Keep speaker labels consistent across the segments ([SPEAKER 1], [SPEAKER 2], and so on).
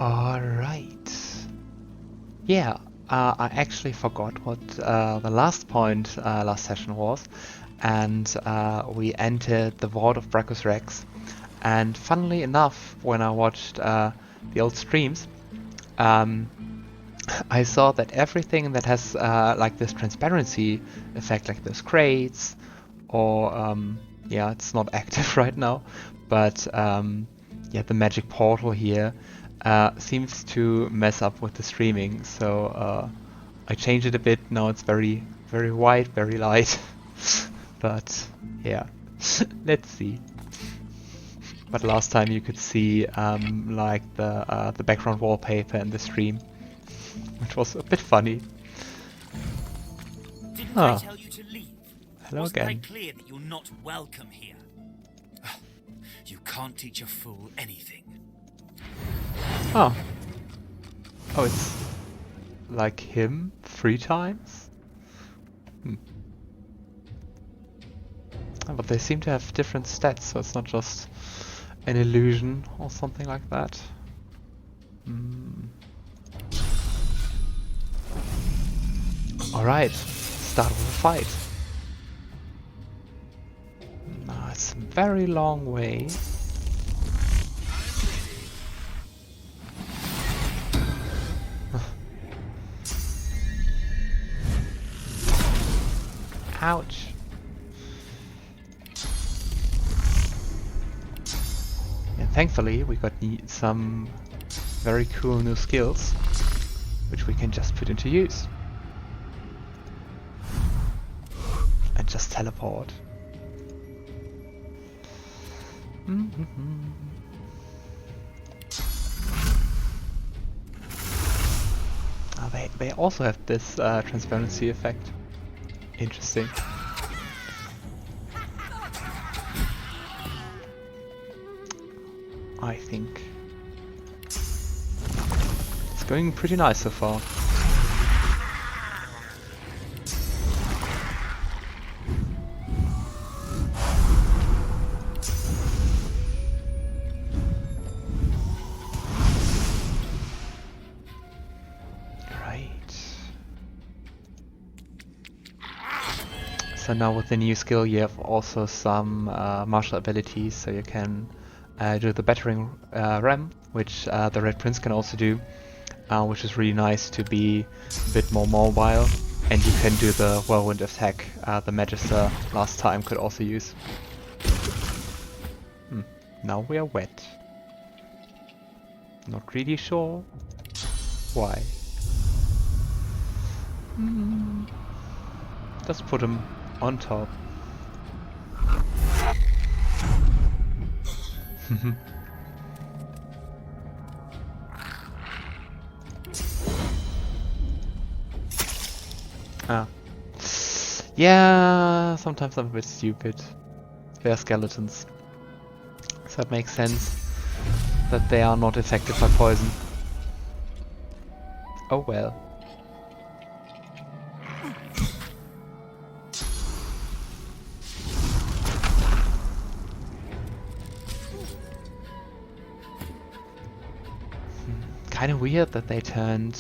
[SPEAKER 1] Alright. Yeah, I actually forgot what the last point last session was, and we entered the vault of Braccus Rex. And funnily enough, when I watched the old streams, I saw that everything that has like this transparency effect, like those crates, or yeah, it's not active right now, but yeah, the magic portal here seems to mess up with the streaming. So I changed it a bit. Now it's very, very white, very light. But yeah, let's see. But last time you could see like the background wallpaper in the stream, which was a bit funny.
[SPEAKER 2] Didn't I tell you to leave?
[SPEAKER 1] Hello
[SPEAKER 2] Wasn't
[SPEAKER 1] again.
[SPEAKER 2] I clear that you're not welcome here? You can't teach a fool anything.
[SPEAKER 1] Oh. Oh, it's like him 3 times? Oh, but they seem to have different stats, so it's not just an illusion or something like that. Alright, start with a fight. It's a very long way. Ouch. And thankfully we got some very cool new skills, which we can just put into use. And just teleport. They also have this transparency effect. Interesting. I think it's going pretty nice so far. So now with the new skill you have also some martial abilities, so you can do the battering ram, which the Red Prince can also do, which is really nice to be a bit more mobile, and you can do the whirlwind attack the Magister last time could also use. Now we are wet. Not really sure why. Just put him on top. Yeah, sometimes I'm a bit stupid. They're skeletons. So it makes sense that they are not affected by poison. Oh well. Kind of weird that they turned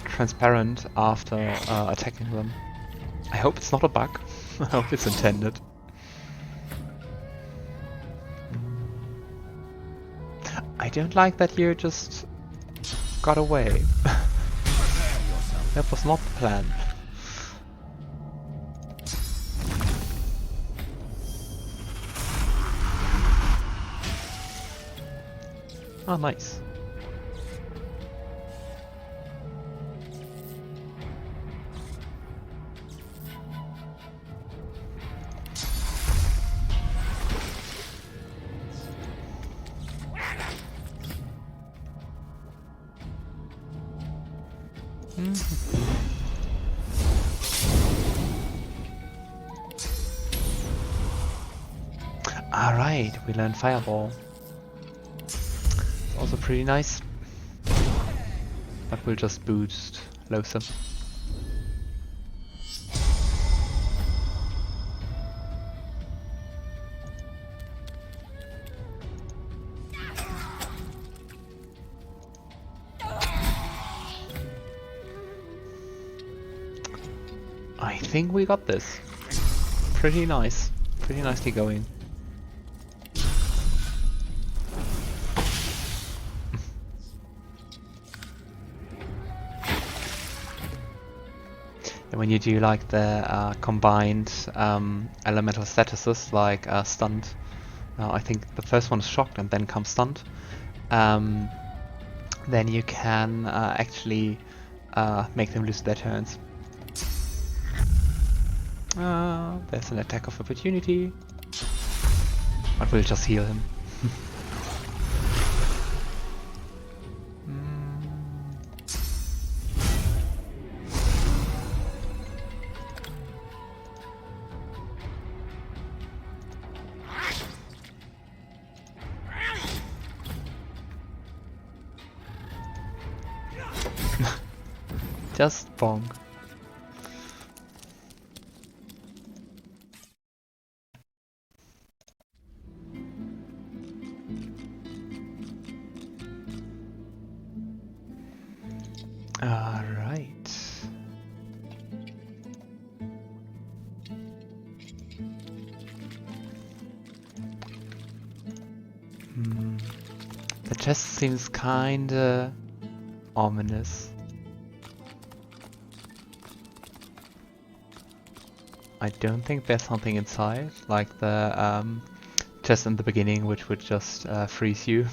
[SPEAKER 1] transparent after attacking them. I hope it's not a bug. I hope it's intended. I don't like that you just got away. That was not the plan. Oh, nice. Alright, we learned Fireball. Also pretty nice, but we'll just boost Lohse. think we got this. Pretty nice. Pretty nicely going. And when you do like the combined elemental statuses like stunned, I think the first one is shocked and then comes stunned, then you can actually make them lose their turns. There's an attack of opportunity, but we'll just heal him. Just bonk. All right. The chest seems kinda ominous. I don't think there's something inside, like the chest in the beginning, which would just freeze you.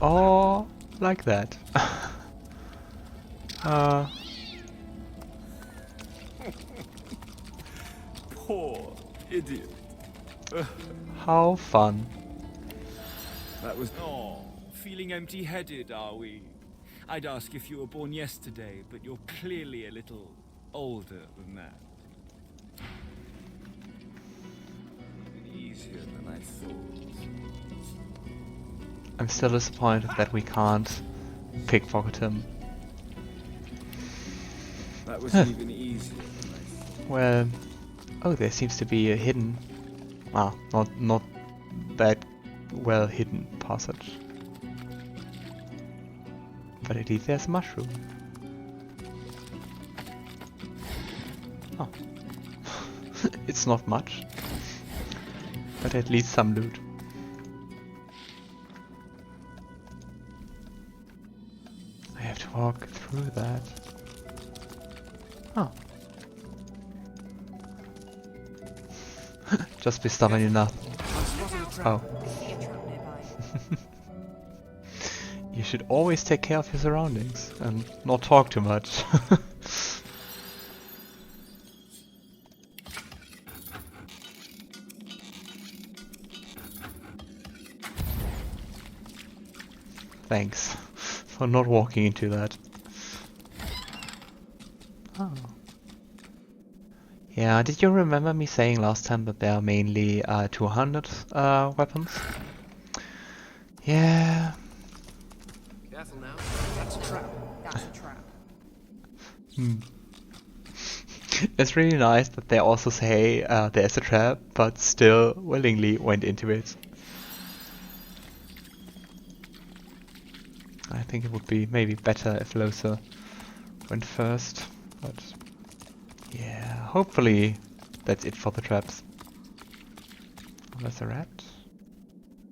[SPEAKER 1] Or like that.
[SPEAKER 3] Poor idiot.
[SPEAKER 1] How fun.
[SPEAKER 3] That was... Oh, feeling empty-headed, are we? I'd ask if you were born yesterday, but you're clearly a little older than that. Easier than I thought.
[SPEAKER 1] I'm still disappointed that we can't pickpocket him.
[SPEAKER 3] That was even easier than I thought.
[SPEAKER 1] Well, oh, there seems to be a hidden, not that well hidden passage. But at least there's a mushroom. Oh. It's not much, but at least some loot. I have to walk through that. Oh. Just be stubborn enough. Oh. You should always take care of your surroundings and not talk too much. Thanks for not walking into that. Oh. Yeah, did you remember me saying last time that there are mainly 200 weapons? Yeah.
[SPEAKER 4] Careful now. That's a trap. That's a trap.
[SPEAKER 1] It's really nice that they also say there's a trap, but still willingly went into it. I think it would be maybe better if Lohse went first, but yeah, hopefully that's it for the traps. Oh, there's a rat.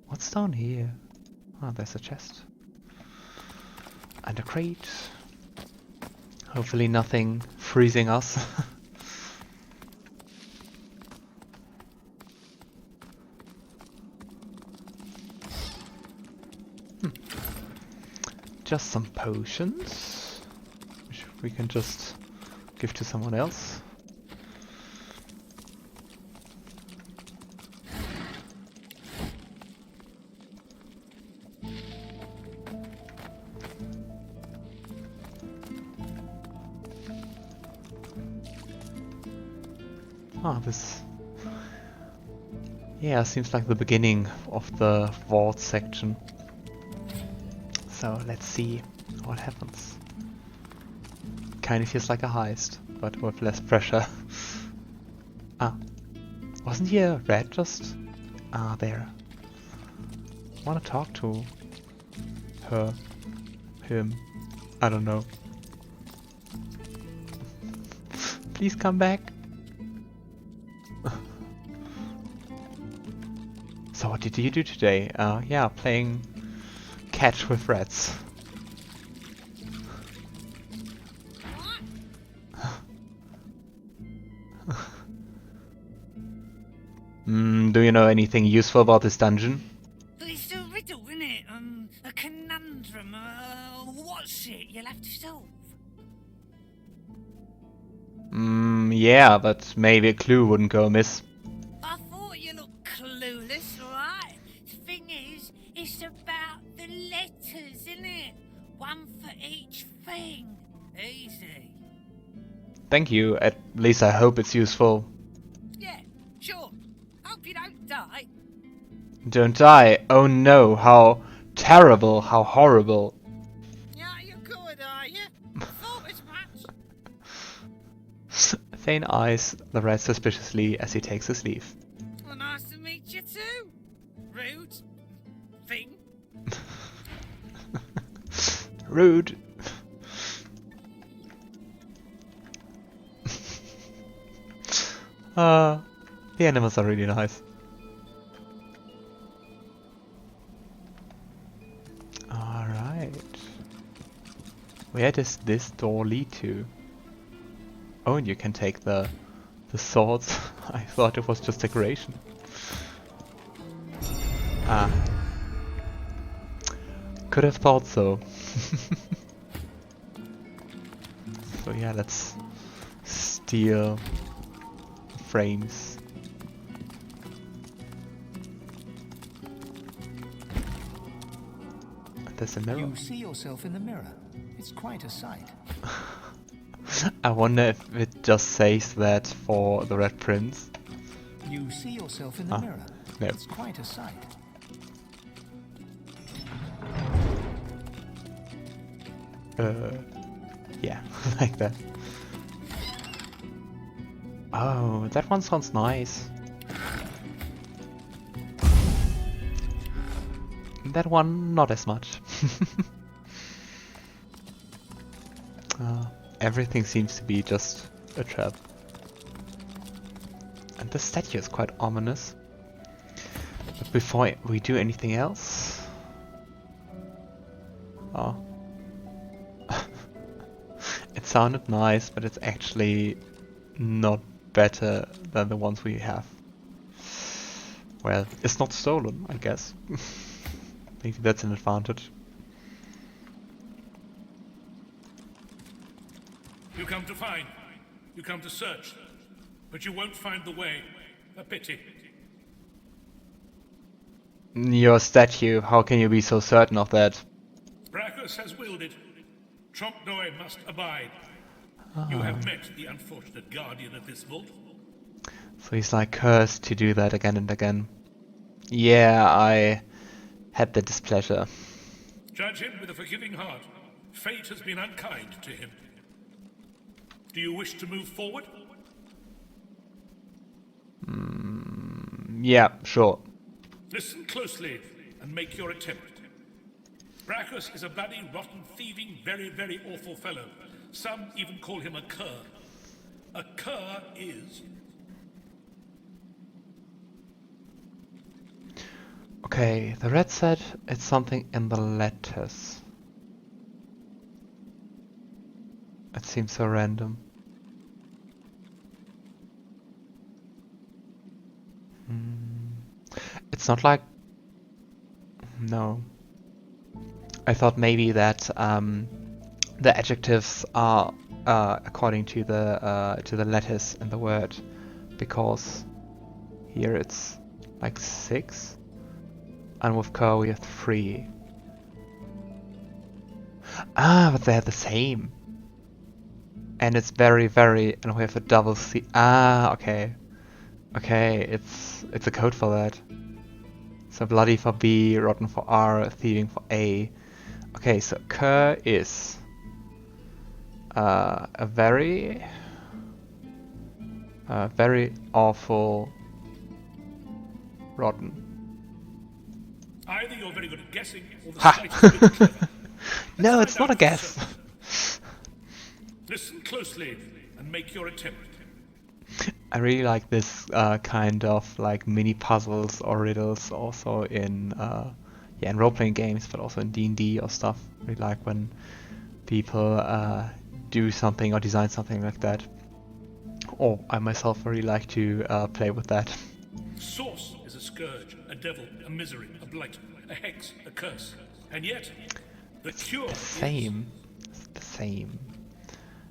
[SPEAKER 1] What's down here? Oh, there's a chest. And a crate. Hopefully nothing freezing us. Just some potions, which we can just give to someone else. Ah, this... yeah, seems like the beginning of the vault section. So let's see what happens. Kinda feels like a heist, but with less pressure. Ah, wasn't he a rat just? Ah, there. Wanna talk to her, him, I don't know. Please come back. So what did you do today? Yeah, playing catch with rats. Do you know anything useful about this dungeon?
[SPEAKER 2] It's a riddle, isn't it? A conundrum. What's it you'll have to solve?
[SPEAKER 1] Yeah, but maybe a clue wouldn't go amiss.
[SPEAKER 2] I thought you looked clueless, right? The thing is, it's about the letters, isn't it? One for each thing. Easy.
[SPEAKER 1] Thank you, at least I hope it's useful.
[SPEAKER 2] Yeah, sure. Hope you don't die.
[SPEAKER 1] Don't die, oh no, how terrible, how horrible.
[SPEAKER 2] Yeah, you're good, are you? Thought as much.
[SPEAKER 1] Fane eyes the rat suspiciously as he takes his leave.
[SPEAKER 2] Well, nice to meet you too. Rude thing.
[SPEAKER 1] Rude. The animals are really nice. Alright. Where does this door lead to? Oh, and you can take the swords. I thought it was just decoration. Ah. Could have thought so. So yeah, let's steal frames. There's a mirror.
[SPEAKER 5] You see yourself in the mirror. It's quite a sight.
[SPEAKER 1] I wonder if it just says that for the Red Prince.
[SPEAKER 5] You see yourself in the mirror.
[SPEAKER 1] No.
[SPEAKER 5] It's quite a sight.
[SPEAKER 1] Yeah, like that. Oh, that one sounds nice. That one, not as much. Everything seems to be just a trap. And the statue is quite ominous. But before we do anything else... Oh. It sounded nice, but it's actually not better than the ones we have. Well, it's not stolen, I guess. Maybe that's an advantage.
[SPEAKER 6] You come to find, you come to search, but you won't find the way. A pity.
[SPEAKER 1] Your statue, how can you be so certain of that?
[SPEAKER 6] Braccus has willed it. Trompe-l'oeil must abide. You have met the unfortunate guardian of this vault.
[SPEAKER 1] So he's like cursed to do that again and again. Yeah, I had the displeasure.
[SPEAKER 6] Judge him with a forgiving heart. Fate has been unkind to him. Do you wish to move forward?
[SPEAKER 1] Yeah, sure.
[SPEAKER 6] Listen closely and make your attempt. Braccus is a bloody, rotten, thieving, very, very awful fellow. Some even call him a cur. A cur is...
[SPEAKER 1] Okay, the red said it's something in the letters. It seems so random. It's not like... No. I thought maybe that the adjectives are according to the letters in the word, because here it's like 6, and with cur we have 3. Ah, but they're the same. And it's very, very, and we have a double C. Ah, okay. Okay, it's a code for that. So bloody for B, rotten for R, thieving for A. Okay, so cur is a very awful rotten.
[SPEAKER 6] Either you're very good at guessing, or the
[SPEAKER 1] Ha!
[SPEAKER 6] sight is really clever.
[SPEAKER 1] No,
[SPEAKER 6] Let's
[SPEAKER 1] it's
[SPEAKER 6] find
[SPEAKER 1] not a
[SPEAKER 6] out for
[SPEAKER 1] guess.
[SPEAKER 6] certain. Listen closely and make your attempt.
[SPEAKER 1] I really like this kind of like mini puzzles or riddles also in in role-playing games, but also in D&D or stuff. I really like when people do something or design something like that. Or I myself really like to play with that.
[SPEAKER 6] Source is a scourge, a devil, a misery, a blight, a hex, a curse. And yet, the cure
[SPEAKER 1] The
[SPEAKER 6] is...
[SPEAKER 1] same. It's the same.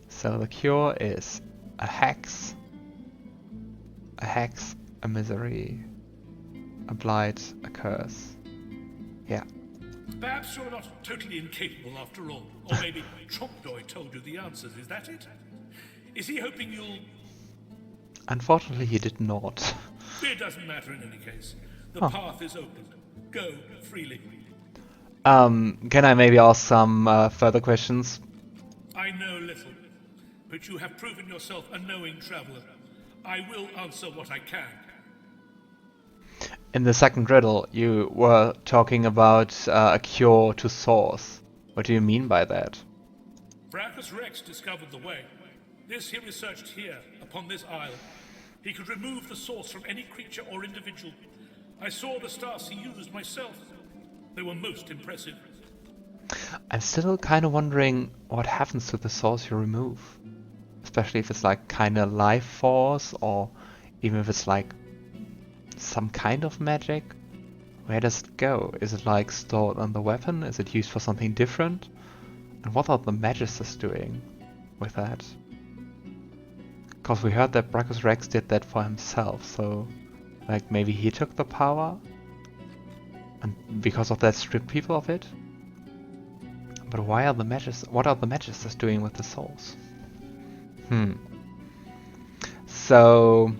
[SPEAKER 1] So the cure is a hex, a misery, a blight, a curse. Yeah.
[SPEAKER 6] Perhaps you're not totally incapable after all. Or maybe Trompdoy told you the answers, is that it? Is he hoping you'll...
[SPEAKER 1] Unfortunately, he did not.
[SPEAKER 6] It doesn't matter in any case. The path is open. Go freely.
[SPEAKER 1] Can I maybe ask some further questions?
[SPEAKER 6] I know little, but you have proven yourself a knowing traveler. I will answer what I can.
[SPEAKER 1] In the second riddle, you were talking about a cure to source. What do you mean by that?
[SPEAKER 6] Braccus Rex discovered the way. This he researched here, upon this isle. He could remove the source from any creature or individual. I saw the stars he used myself. They were most impressive.
[SPEAKER 1] I'm still kind of wondering what happens to the source you remove. Especially if it's like kind of life force, or even if it's like some kind of magic. Where does it go? Is it like stored on the weapon? Is it used for something different? And what are the magisters doing with that? Because we heard that Braccus Rex did that for himself, so like maybe he took the power and because of that stripped people of it? But why are the what are the magisters doing with the souls? So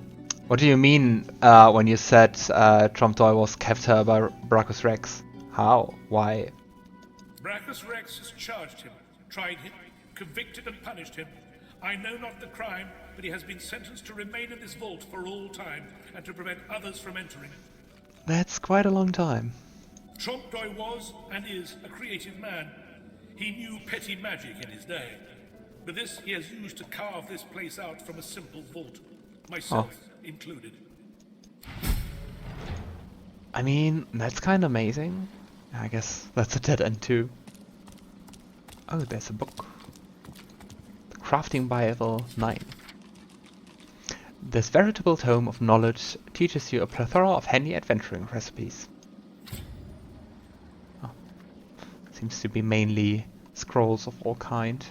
[SPEAKER 1] what do you mean when you said Trompdoy was captured by Braccus Rex? How? Why?
[SPEAKER 6] Braccus Rex has charged him, tried him, convicted and punished him. I know not the crime, but he has been sentenced to remain in this vault for all time and to prevent others from entering.
[SPEAKER 1] That's quite a long time.
[SPEAKER 6] Trompdoy was and is a creative man. He knew petty magic in his day. But this he has used to carve this place out from a simple vault, myself included.
[SPEAKER 1] I mean, that's kind of amazing. I guess that's a dead end too. Oh, there's a book. Crafting Bible 9. This veritable tome of knowledge teaches you a plethora of handy adventuring recipes. Oh. Seems to be mainly scrolls of all kind.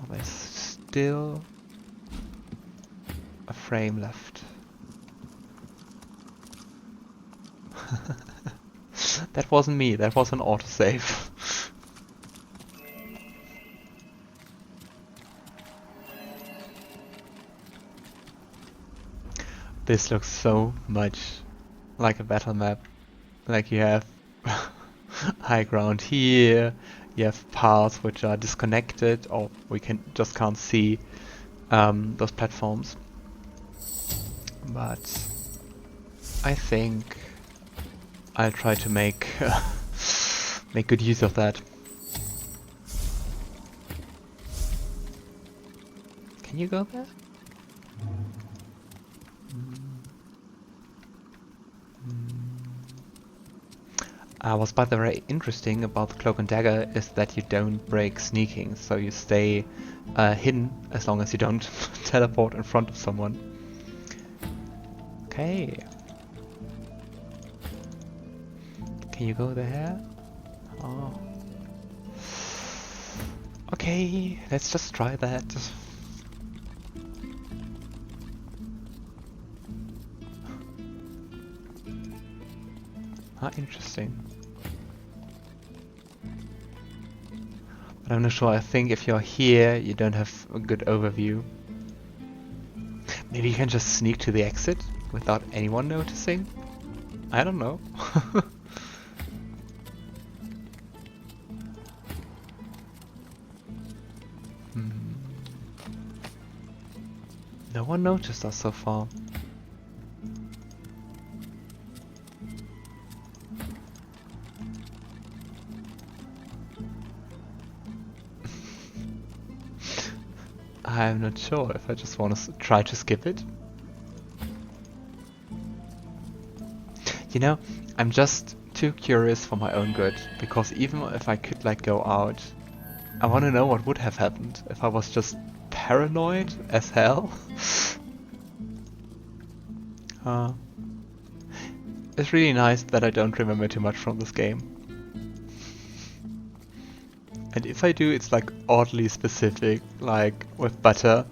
[SPEAKER 1] Oh, there's still a frame left. That wasn't me, that was an autosave. This looks so much like a battle map. Like you have high ground here, you have paths which are disconnected, or we can't see those platforms. But I think I'll try to make make good use of that. Can you go there? What's by the way interesting about the Cloak and Dagger is that you don't break sneaking, so you stay hidden as long as you don't teleport in front of someone. Okay. Can you go there? Oh. Okay, let's just try that. Interesting. But I'm not sure, I think if you're here, you don't have a good overview. Maybe you can just sneak to the exit without anyone noticing? I don't know. No one noticed us so far. I'm not sure if I just want to try to skip it. You know, I'm just too curious for my own good, because even if I could like go out, I want to know what would have happened if I was just paranoid as hell. It's really nice that I don't remember too much from this game. And if I do, it's like oddly specific, like with Butter,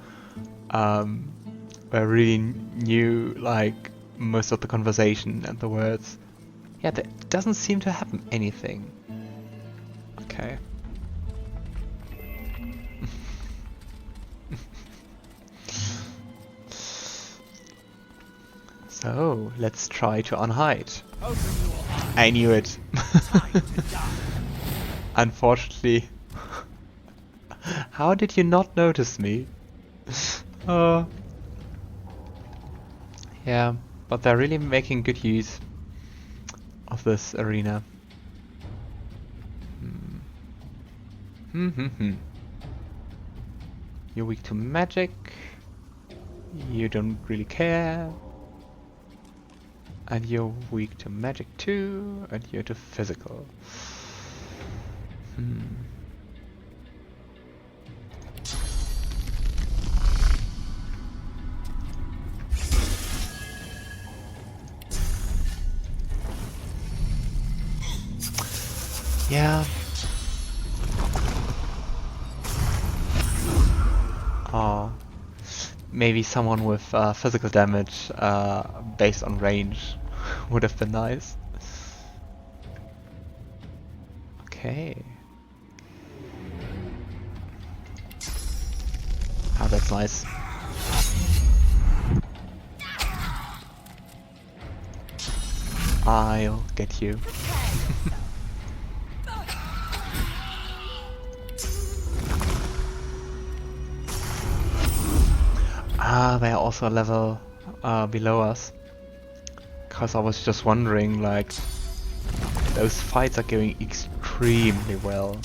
[SPEAKER 1] where I really knew like most of the conversation and the words. Yeah, there doesn't seem to happen anything. Okay. So, let's try to unhide. I knew it. Unfortunately. How did you not notice me? Yeah, but they're really making good use of this arena. You're weak to magic. You don't really care. And you're weak to magic too, and you're to physical. Yeah. Maybe someone with physical damage based on range would have been nice. Okay. Ah, that's nice. I'll get you. Ah, they are also a level below us. Because I was just wondering, like, those fights are going extremely well.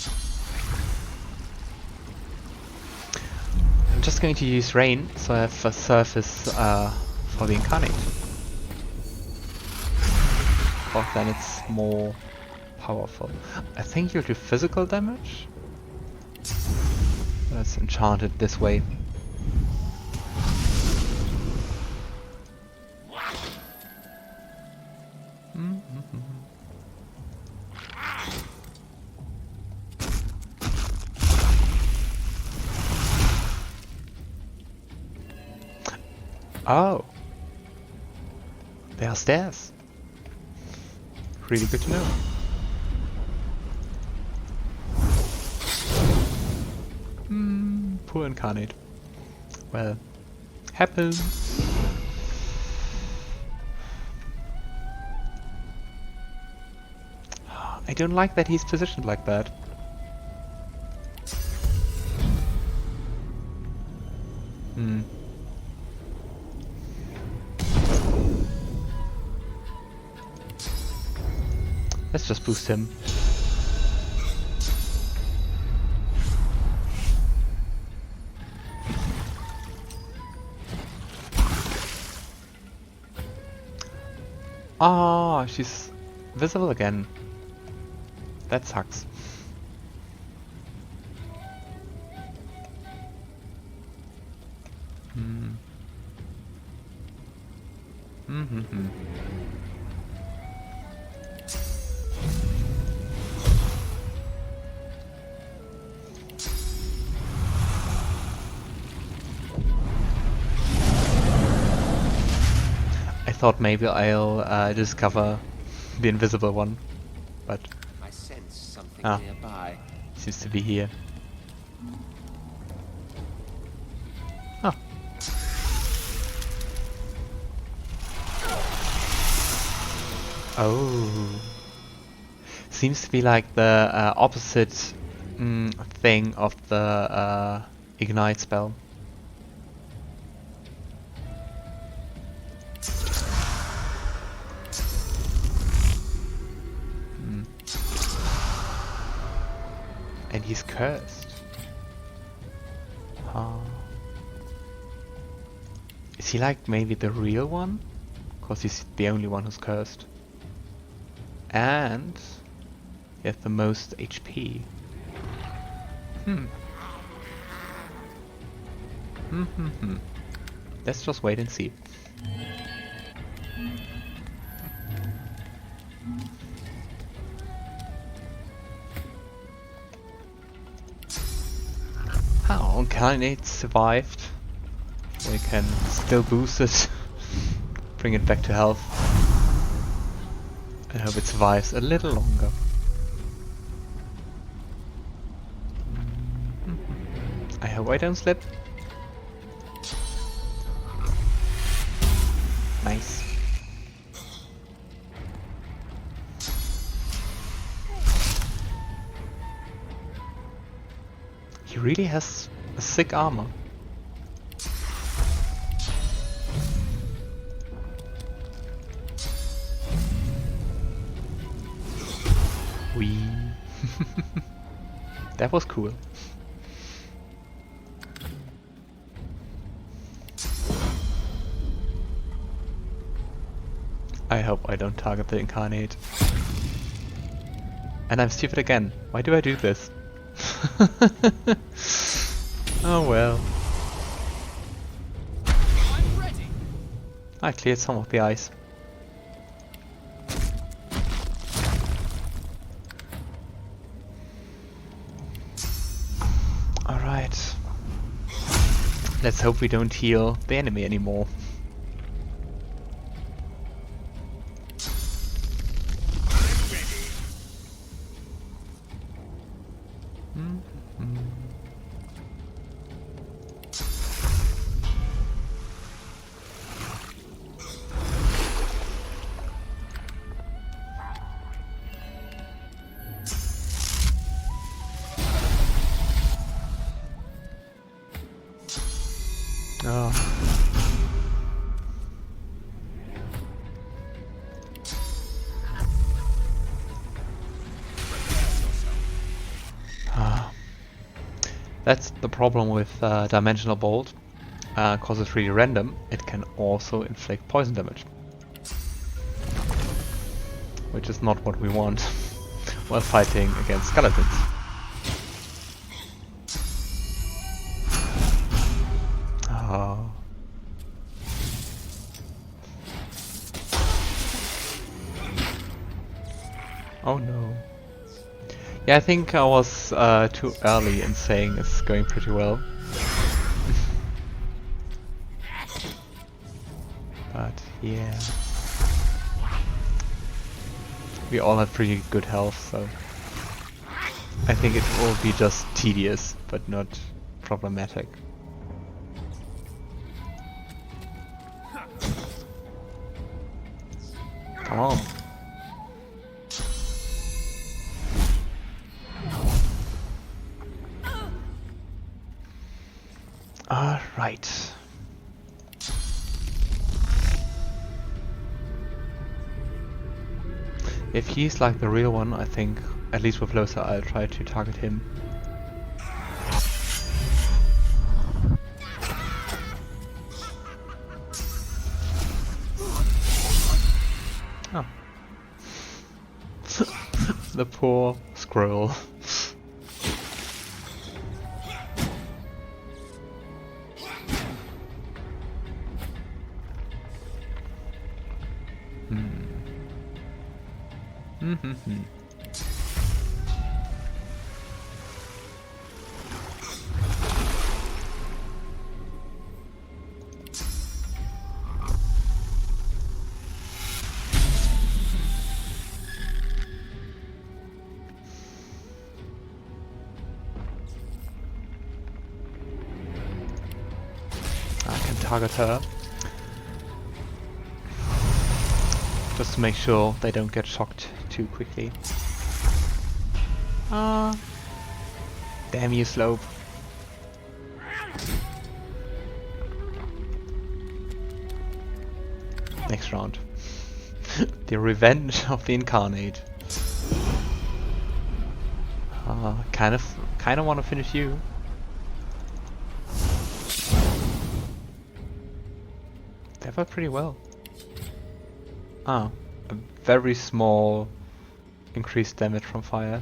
[SPEAKER 1] I'm just going to use rain, so I have a surface for the incarnate. But then it's more powerful. I think you'll do physical damage. Let's enchant it this way. Oh, there are stairs. Really good to know. Poor incarnate. Well, happens. I don't like that he's positioned like that. Let's just boost him. Ah, she's visible again. That sucks. I thought maybe I'll discover the invisible one, but
[SPEAKER 4] I sense something nearby.
[SPEAKER 1] seems to be here. Oh. Oh. Seems to be like the opposite thing of the ignite spell. And he's cursed. he like maybe the real one? Because he's the only one who's cursed. And he has the most HP. Let's just wait and see. How Incarnate survived. We can still boost it, bring it back to health. I hope it survives a little longer. I hope I don't slip. Nice. He really has a sick armor. Wee. That was cool. I hope I don't target the Incarnate. And I'm stupid again. Why do I do this? Oh well.
[SPEAKER 4] I'm ready.
[SPEAKER 1] I cleared some of the ice. Alright. Let's hope we don't heal the enemy anymore. Oh. That's the problem with Dimensional Bolt. Cause it's really random, it can also inflict poison damage. Which is not what we want while fighting against skeletons. Oh. Oh no. Yeah, I think I was too early in saying it's going pretty well. But yeah. We all have pretty good health, so I think it will be just tedious, but not problematic. Come on. Alright. If he's like the real one, I think, at least with Lohse, I'll try to target him. Oh. The poor squirrel. I can target her. Just to make sure they don't get shocked too quickly. Ah, damn you, Slope. Next round. The revenge of the Incarnate. Kind of want to finish you. ever pretty well. Ah, a very small increased damage from fire.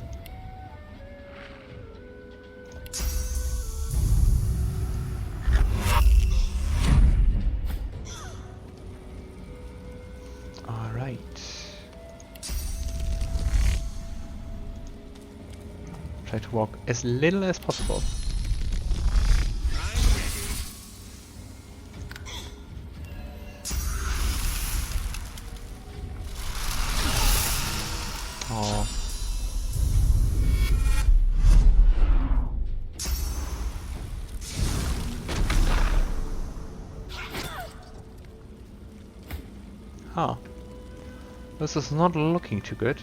[SPEAKER 1] Alright. Try to walk as little as possible. Oh. Huh. This is not looking too good.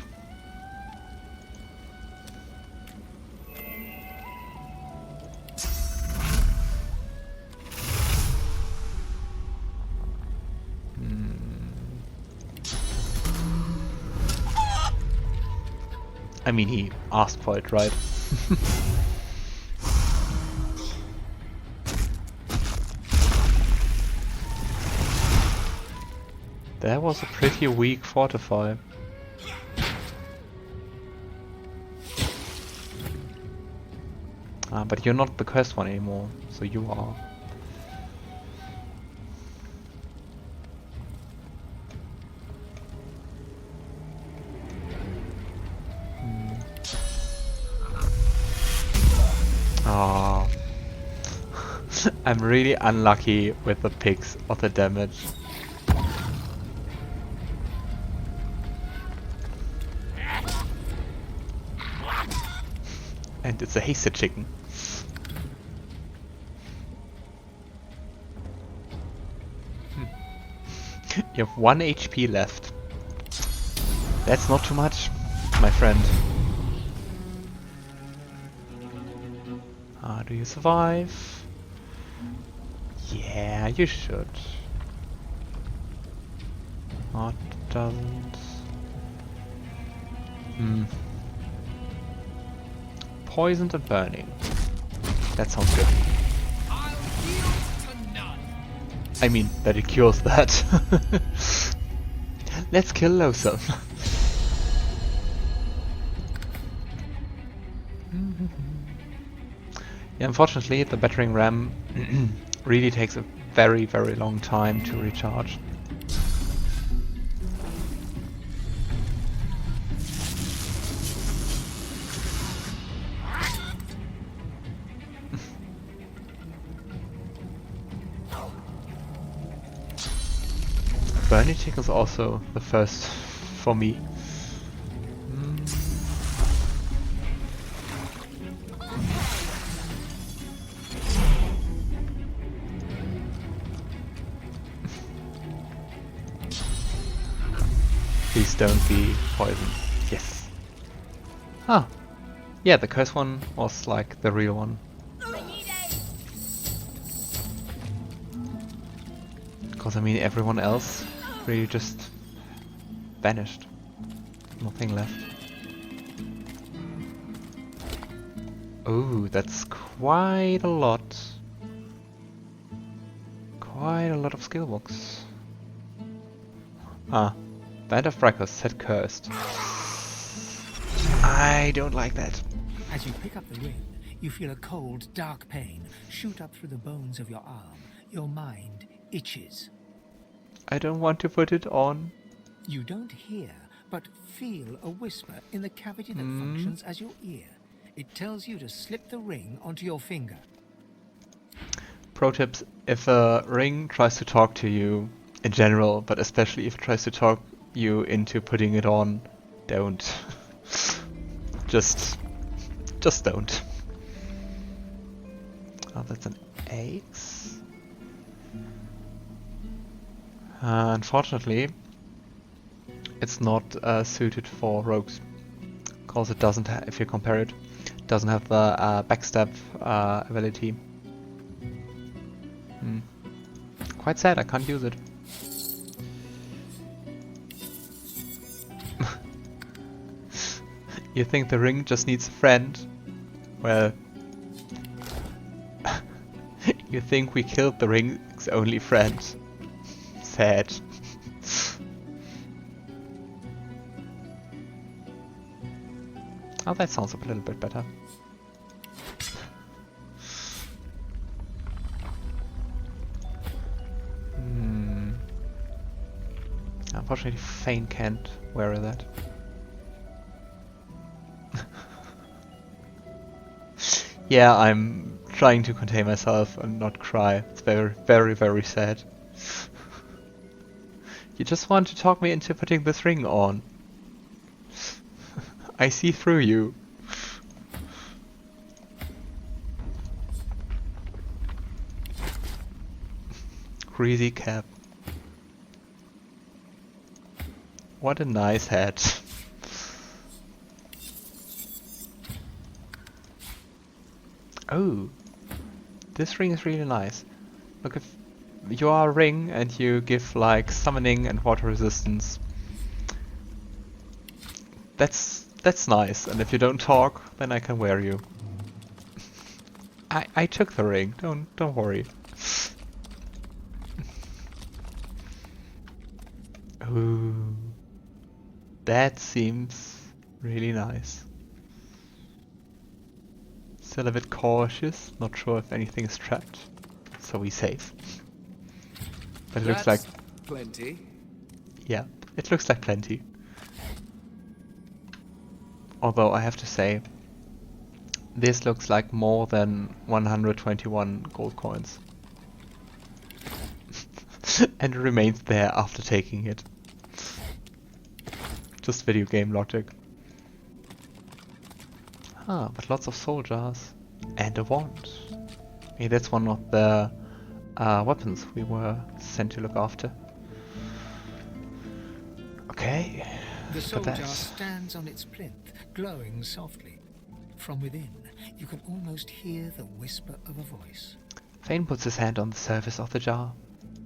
[SPEAKER 1] I mean, he asked for it, right? That was a pretty weak fortify. But you're not the cursed one anymore, so you are. Ah, I'm really unlucky with the picks of the damage. And it's a hasted chicken. You have 1 HP left. That's not too much, my friend. Do you survive? Yeah, you should. Oh, it doesn't. Poisoned and burning. That sounds good. I mean, that it cures that. Let's kill Lohse. Yeah, unfortunately, the battering ram really takes a very, very long time to recharge. Burning Chicken is also the first for me. Please don't be poisoned. Yes. Ah. Yeah, the curse one was like the real one. Because I mean everyone else really just vanished. Nothing left. Oh, that's quite a lot. Quite a lot of skill books. Ah. Band of Braccus set cursed. I don't like that.
[SPEAKER 5] As you pick up the ring, you feel a cold, dark pain shoot up through the bones of your arm. Your mind itches.
[SPEAKER 1] I don't want to put it on.
[SPEAKER 5] You don't hear, but feel a whisper in the cavity that functions as your ear. It tells you to slip the ring onto your finger.
[SPEAKER 1] Pro tips: if a ring tries to talk to you, in general, but especially if it tries to talk you into putting it on, don't. just don't. Oh, that's an axe. Unfortunately, it's not suited for rogues, because it doesn't have, if you compare it, doesn't have the backstab ability. Quite sad, I can't use it. You think the ring just needs a friend? Well, you think we killed the ring's only friend. sad. Oh, that sounds a little bit better. Unfortunately, Fane can't wear that. Yeah, I'm trying to contain myself and not cry. It's very, very, very sad. You just want to talk me into putting this ring on. I see through you. Greasy cap. What a nice hat. Oh, this ring is really nice. Look, if you are a ring and you give like summoning and water resistance, that's nice. And if you don't talk, then I can wear you. I took the ring. Don't worry. Ooh, that seems really nice. Still a bit cautious, not sure if anything is trapped, so we save. But it looks like
[SPEAKER 4] plenty.
[SPEAKER 1] Yeah, it looks like plenty. Although I have to say, this looks like more than 121 gold coins. And it remains there after taking it. Just video game logic. Ah, but lots of soul jars. And a wand. Maybe that's one of the weapons we were sent to look after. Okay.
[SPEAKER 5] The soul jar stands on its plinth, glowing softly. From within, you can almost hear the whisper of a voice.
[SPEAKER 1] Fane puts his hand on the surface of the jar.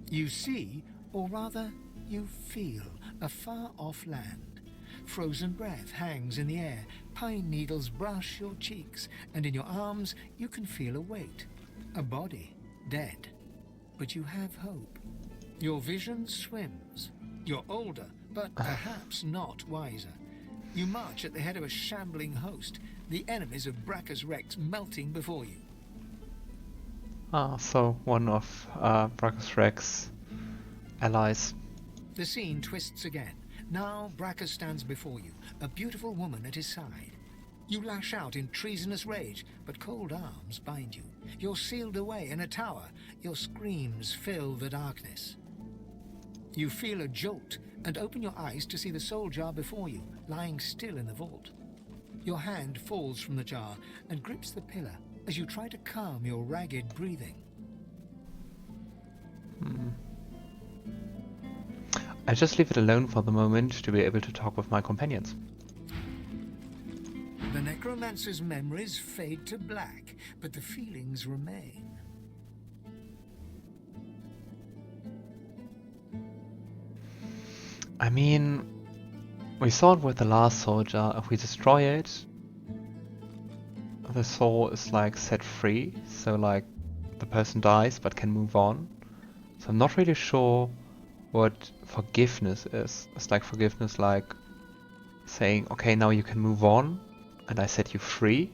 [SPEAKER 5] You see, or rather, you feel a far-off land. Frozen breath hangs in the air, pine needles brush your cheeks, and in your arms you can feel a weight. A body, dead. But you have hope. Your vision swims. You're older, but perhaps not wiser. You march at the head of a shambling host, the enemies of Braccus Rex melting before you.
[SPEAKER 1] Ah, so one of Braccus Rex allies.
[SPEAKER 5] The scene twists again. Now Braccus stands before you, a beautiful woman at his side. You lash out in treasonous rage, but cold arms bind you. You're sealed away in a tower. Your screams fill the darkness. You feel a jolt and open your eyes to see the soul jar before you, lying still in the vault. Your hand falls from the jar and grips the pillar as you try to calm your ragged breathing.
[SPEAKER 1] I just leave it alone for the moment to be able to talk with my companions.
[SPEAKER 5] The necromancer's memories fade to black, but the feelings remain.
[SPEAKER 1] I mean, we saw it with the last soul jar. If we destroy it, the soul is like set free, so like the person dies but can move on. So I'm not really sure what forgiveness is. It's like forgiveness like saying, okay, now you can move on and I set you free,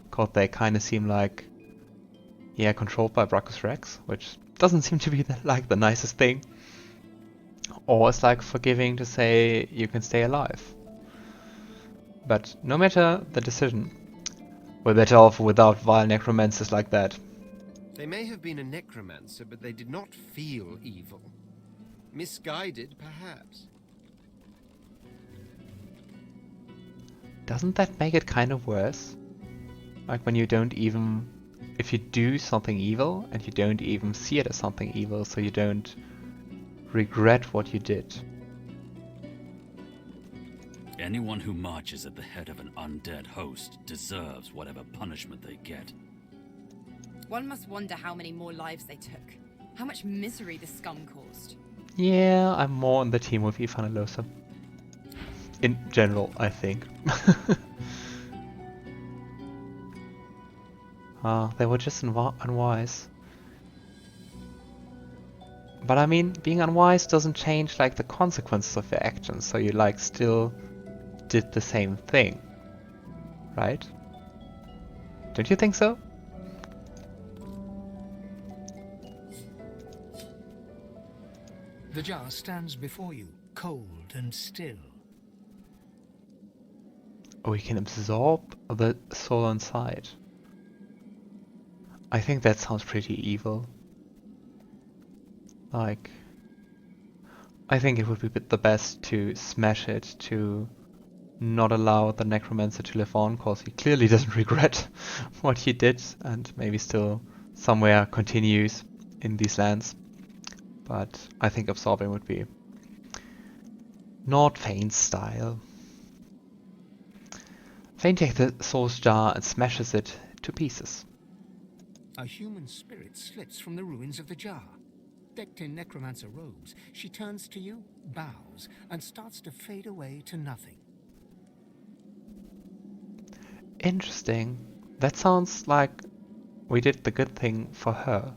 [SPEAKER 1] because they kind of seem like, yeah, controlled by Braccus Rex, which doesn't seem to be like the nicest thing. Or it's like forgiving to say you can stay alive. But no matter the decision, we're better off without vile necromancers like that.
[SPEAKER 4] They may have been a necromancer, but they did not feel evil. Misguided, perhaps.
[SPEAKER 1] Doesn't that make it kind of worse? Like when you don't even... If you do something evil and you don't even see it as something evil, so you don't regret what you did.
[SPEAKER 7] Anyone who marches at the head of an undead host deserves whatever punishment they get.
[SPEAKER 8] One must wonder how many more lives they took. How much misery the scum caused.
[SPEAKER 1] Yeah, I'm more on the team with Ifan and Lohse. In general, I think. They were just unwise. But I mean, being unwise doesn't change like the consequences of your actions, so you like still did the same thing, right? Don't you think so?
[SPEAKER 5] The jar stands before you, cold and still.
[SPEAKER 1] We can absorb the soul inside. I think that sounds pretty evil. Like, I think it would be the best to smash it, to not allow the necromancer to live on, cause he clearly doesn't regret what he did, and maybe still somewhere continues in these lands. But I think absorbing would be not Fane's style. Fane takes the soul's jar and smashes it to pieces.
[SPEAKER 5] A human spirit slips from the ruins of the jar. Decked in necromancer robes, she turns to you, bows, and starts to fade away to nothing.
[SPEAKER 1] Interesting. That sounds like we did the good thing for her.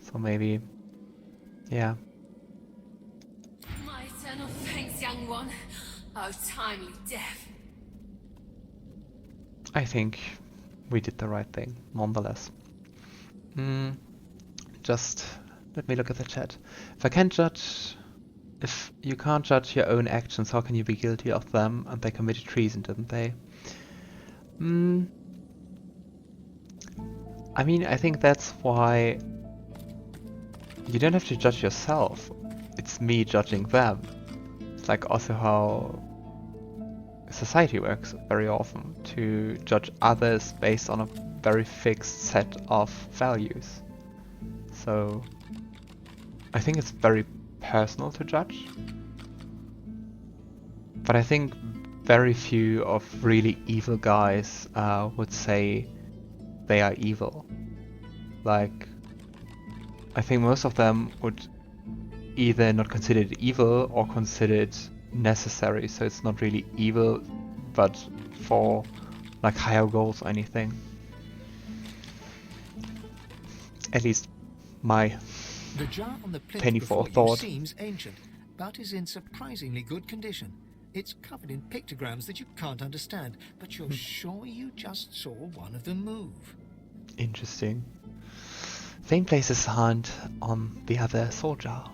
[SPEAKER 1] So maybe, yeah.
[SPEAKER 9] My eternal thanks, young one. Oh, timely death.
[SPEAKER 1] I think we did the right thing, nonetheless. Just let me look at the chat. If you can't judge your own actions, how can you be guilty of them? And they committed treason, didn't they? I mean, I think that's why you don't have to judge yourself. It's me judging them. It's like also how society works very often, to judge others based on a very fixed set of values. So I think it's very personal to judge. But I think very few of really evil guys would say they are evil. Like, I think most of them would either not consider it evil or consider it necessary, so it's not really evil, but for like higher goals or anything. At least my
[SPEAKER 5] The jar on the plinth
[SPEAKER 1] penny
[SPEAKER 5] before
[SPEAKER 1] for
[SPEAKER 5] you
[SPEAKER 1] thought.
[SPEAKER 5] seems ancient, but is in surprisingly good condition. It's covered in pictograms that you can't understand, but you're sure you just saw one of them move.
[SPEAKER 1] Interesting. Fane places his hand on the other soul jar.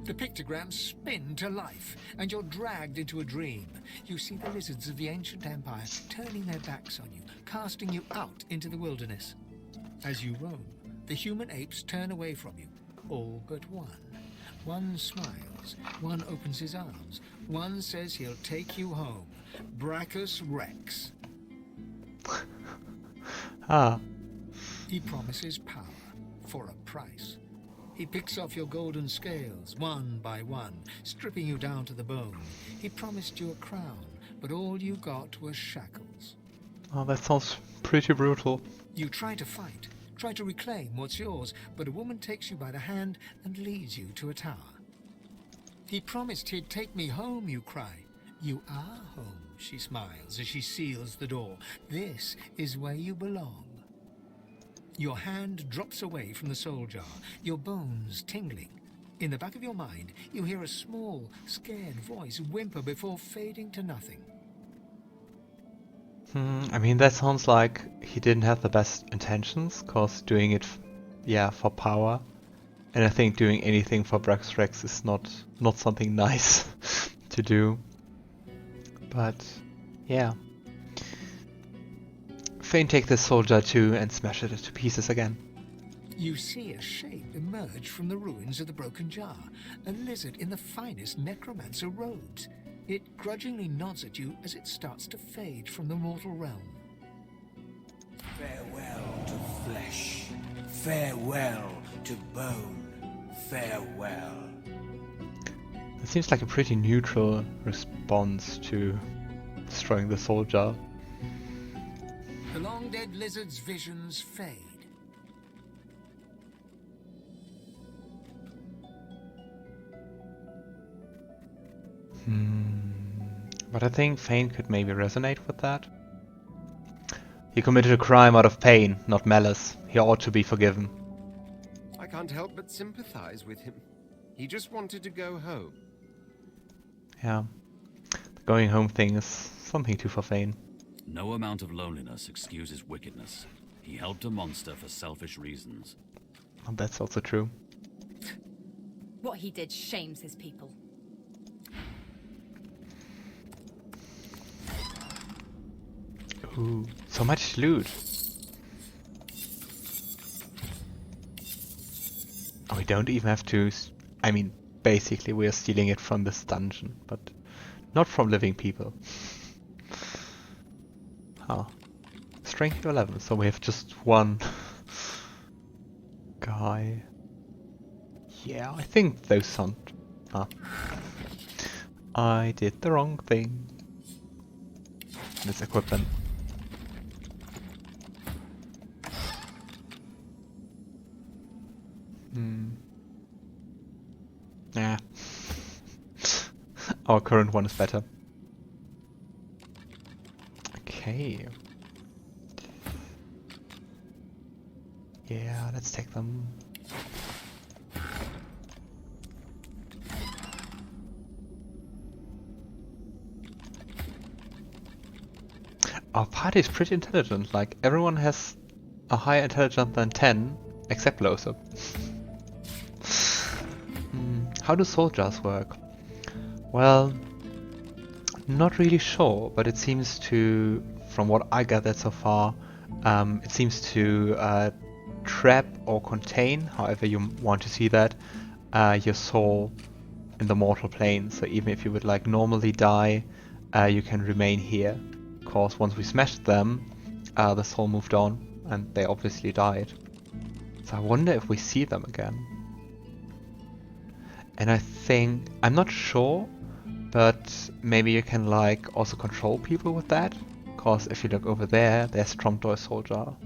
[SPEAKER 5] The pictograms spin to life, and you're dragged into a dream. You see the lizards of the ancient empire turning their backs on you, casting you out into the wilderness. As you roam, the human apes turn away from you, all but one. One smiles, one opens his arms, one says he'll take you home. Braccus Rex.
[SPEAKER 1] Ah,
[SPEAKER 5] He promises power for a price. He picks off your golden scales, one by one, stripping you down to the bone. He promised you a crown, but all you got was shackles.
[SPEAKER 1] oh, that sounds pretty brutal.
[SPEAKER 5] You try to fight, try to reclaim what's yours, but a woman takes you by the hand and leads you to a tower. He promised he'd take me home, you cry. You are home, she smiles as she seals the door. This is where you belong. Your hand drops away from the soul jar, your bones tingling. In the back of your mind, you hear a small, scared voice whimper before fading to nothing.
[SPEAKER 1] I mean, that sounds like he didn't have the best intentions, cause doing it, for power. And I think doing anything for Braccus Rex is not something nice to do. But, yeah. Fane takes the soul jar too and smashes it to pieces again.
[SPEAKER 5] You see a shape emerge from the ruins of the broken jar, a lizard in the finest necromancer robes. It grudgingly nods at you as it starts to fade from the mortal realm.
[SPEAKER 10] Farewell to flesh, farewell to bone, farewell.
[SPEAKER 1] It seems like a pretty neutral response to destroying the soul jar.
[SPEAKER 5] The long-dead lizard's visions fade.
[SPEAKER 1] But I think Fane could maybe resonate with that. He committed a crime out of pain, not malice. He ought to be forgiven.
[SPEAKER 4] I can't help but sympathize with him. He just wanted to go home.
[SPEAKER 1] Yeah. The going home thing is something too for Fane.
[SPEAKER 7] No amount of loneliness excuses wickedness. He helped a monster for selfish reasons.
[SPEAKER 1] And that's also true.
[SPEAKER 8] What he did shames his people.
[SPEAKER 1] Ooh, so much loot. Oh, we don't even have to... I mean, basically we are stealing it from this dungeon, but not from living people. Huh. Strength 11, so we have just one guy. Yeah, I think those sound... Ah. I did the wrong thing. Let's equip them. Nah. Our current one is better. Okay. Yeah, let's take them. Our party is pretty intelligent, like everyone has a higher intelligence than 10, except Lohse. How do soul jars work? Well, not really sure, but it seems to, from what I gathered so far, it seems to trap or contain, however you want to see that, your soul in the mortal plane. So even if you would like normally die, you can remain here. Of course, once we smashed them, the soul moved on, and they obviously died. So I wonder if we see them again. And I think, I'm not sure, but maybe you can like also control people with that. Because if you look over there, there's Tromdoy Soul Jar.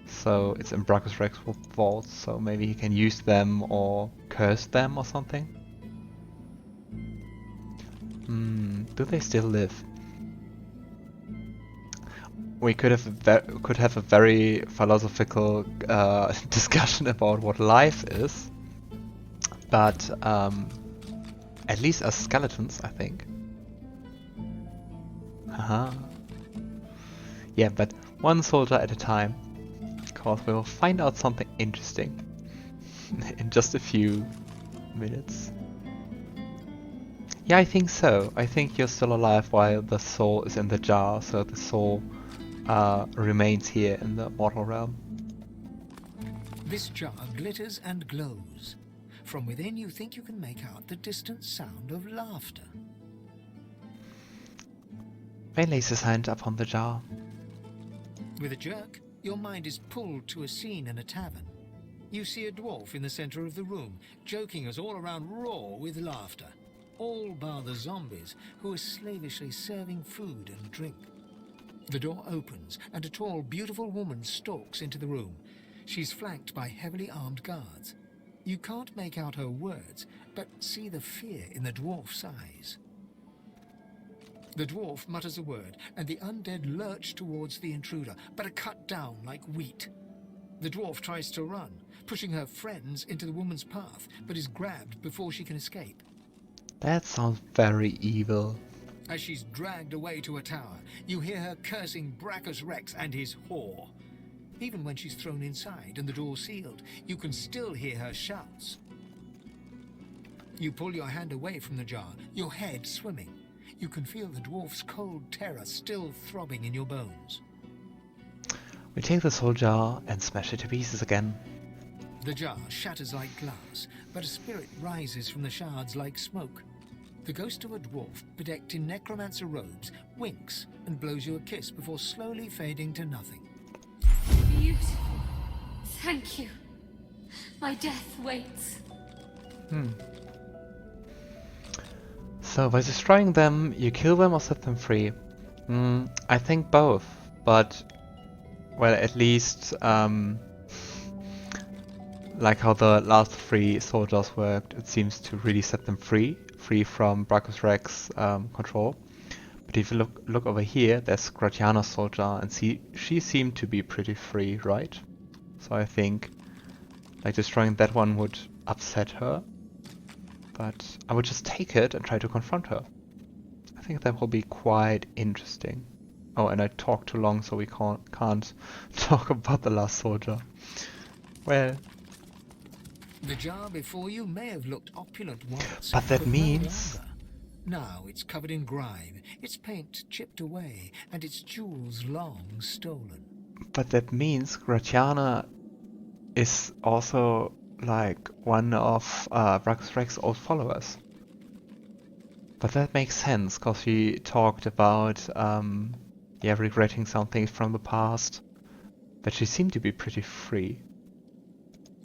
[SPEAKER 1] So it's in Braccus Rex vaults, so maybe he can use them or curse them or something. Do they still live? We could have a very philosophical discussion about what life is, but at least as skeletons, I think. Haha. Yeah, but one soldier at a time, because we will find out something interesting in just a few minutes. Yeah, I think so. I think you're still alive while the soul is in the jar, so the soul remains here in the mortal realm.
[SPEAKER 5] This jar glitters and glows. From within you think you can make out the distant sound of laughter.
[SPEAKER 1] Fane lays his hand upon the jar.
[SPEAKER 5] With a jerk, your mind is pulled to a scene in a tavern. You see a dwarf in the center of the room, joking us all around raw with laughter. All bar the zombies, who are slavishly serving food and drink. The door opens, and a tall, beautiful woman stalks into the room. She's flanked by heavily armed guards. You can't make out her words, but see the fear in the dwarf's eyes. The dwarf mutters a word, and the undead lurch towards the intruder, but are cut down like wheat. The dwarf tries to run, pushing her friends into the woman's path, but is grabbed before she can escape.
[SPEAKER 1] That sounds very evil.
[SPEAKER 5] As she's dragged away to a tower, you hear her cursing Braccus Rex and his whore. Even when she's thrown inside and the door sealed, you can still hear her shouts. You pull your hand away from the jar, your head swimming. You can feel the dwarf's cold terror still throbbing in your bones.
[SPEAKER 1] We take the soul jar and smash it to pieces again.
[SPEAKER 5] The jar shatters like glass, but a spirit rises from the shards like smoke. The ghost of a dwarf, bedecked in necromancer robes, winks and blows you a kiss before slowly fading to nothing.
[SPEAKER 9] Beautiful. Thank you. My death waits.
[SPEAKER 1] So by destroying them, you kill them or set them free? I think both, but well, at least like how the last 3 soldiers worked, it seems to really set them free from Braccus Rex control. But if you look over here, there's Gratiana's soldier, and she seemed to be pretty free, right? So I think Like destroying that one would upset her. But I would just take it and try to confront her. I think that will be quite interesting. Oh, and I talked too long, so we can't talk about the last soldier. Well,
[SPEAKER 5] The jar before you may have looked opulent once,
[SPEAKER 1] but that
[SPEAKER 5] no
[SPEAKER 1] means...
[SPEAKER 5] longer. Now it's covered in grime, its paint chipped away, and its jewels long stolen.
[SPEAKER 1] But that means Gratiana is also like one of Braccus Rex's old followers. But that makes sense, because she talked about regretting some things from the past. But she seemed to be pretty free.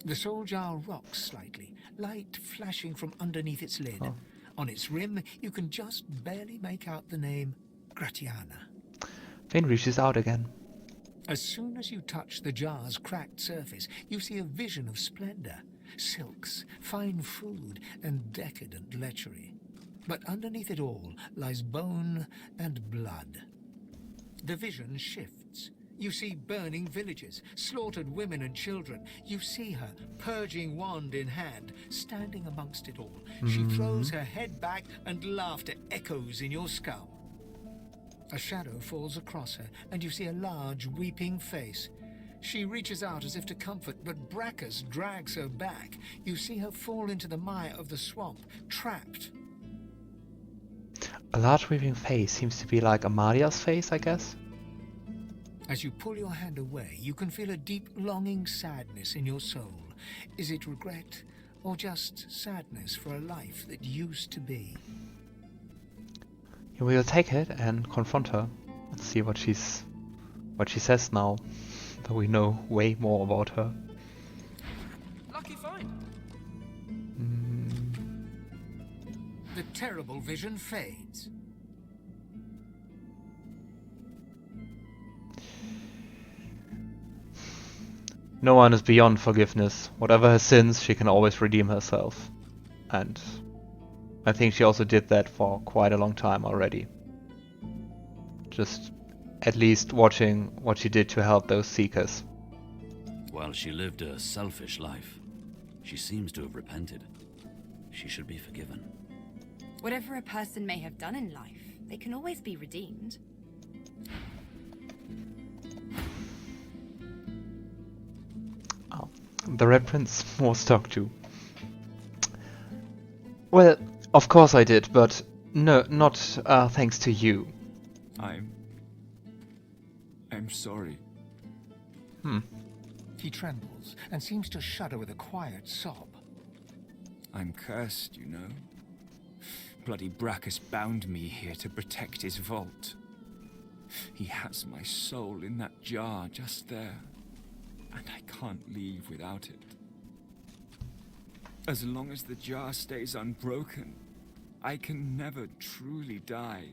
[SPEAKER 5] The soul jar rocks slightly, light flashing from underneath its lid.
[SPEAKER 1] Oh.
[SPEAKER 5] On its rim, you can just barely make out the name Gratiana.
[SPEAKER 1] Fane reaches out again.
[SPEAKER 5] As soon as you touch the jar's cracked surface, you see a vision of splendor, silks, fine food, and decadent lechery. But underneath it all lies bone and blood. The vision shifts. You see burning villages, slaughtered women and children. You see her, purging wand in hand, standing amongst it all. She throws her head back and laughter echoes in your skull. A shadow falls across her, and you see a large, weeping face. She reaches out as if to comfort, but Braccus drags her back. You see her fall into the mire of the swamp, trapped.
[SPEAKER 1] A large weeping face seems to be like Amadia's face, I guess.
[SPEAKER 5] As you pull your hand away, you can feel a deep, longing sadness in your soul. Is it regret, or just sadness for a life that used to be?
[SPEAKER 1] We will take it and confront her. Let's see what she says now that we know way more about her.
[SPEAKER 4] Lucky find.
[SPEAKER 5] The terrible vision fades.
[SPEAKER 1] No one is beyond forgiveness. Whatever her sins, she can always redeem herself. And I think she also did that for quite a long time already. Just at least watching what she did to help those seekers.
[SPEAKER 7] While she lived a selfish life, she seems to have repented. She should be forgiven.
[SPEAKER 8] Whatever a person may have done in life, they can always be redeemed.
[SPEAKER 1] Oh, the Red Prince was talked to. Well, of course I did, but no, not thanks to you.
[SPEAKER 3] I'm sorry.
[SPEAKER 5] He trembles and seems to shudder with a quiet sob.
[SPEAKER 3] I'm cursed, you know. Bloody Braccus bound me here to protect his vault. He has my soul in that jar just there, and I can't leave without it. As long as the jar stays unbroken, I can never truly die.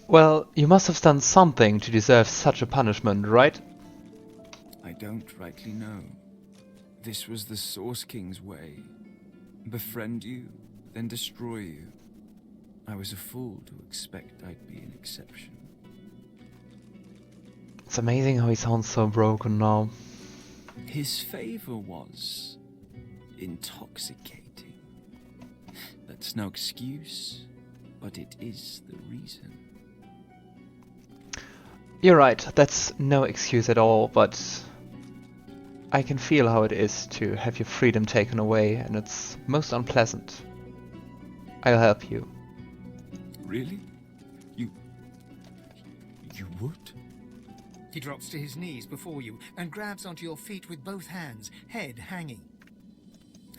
[SPEAKER 1] Well, you must have done something to deserve such a punishment, right?
[SPEAKER 3] I don't rightly know. This was the Source King's way. Befriend you, then destroy you. I was a fool to expect I'd be an exception.
[SPEAKER 1] It's amazing how he sounds so broken now.
[SPEAKER 3] His favor was intoxicating. That's no excuse, but it is the reason.
[SPEAKER 1] You're right, that's no excuse at all, but I can feel how it is to have your freedom taken away, and it's most unpleasant. I'll help you.
[SPEAKER 3] Really? You would?
[SPEAKER 5] He drops to his knees before you and grabs onto your feet with both hands, head hanging.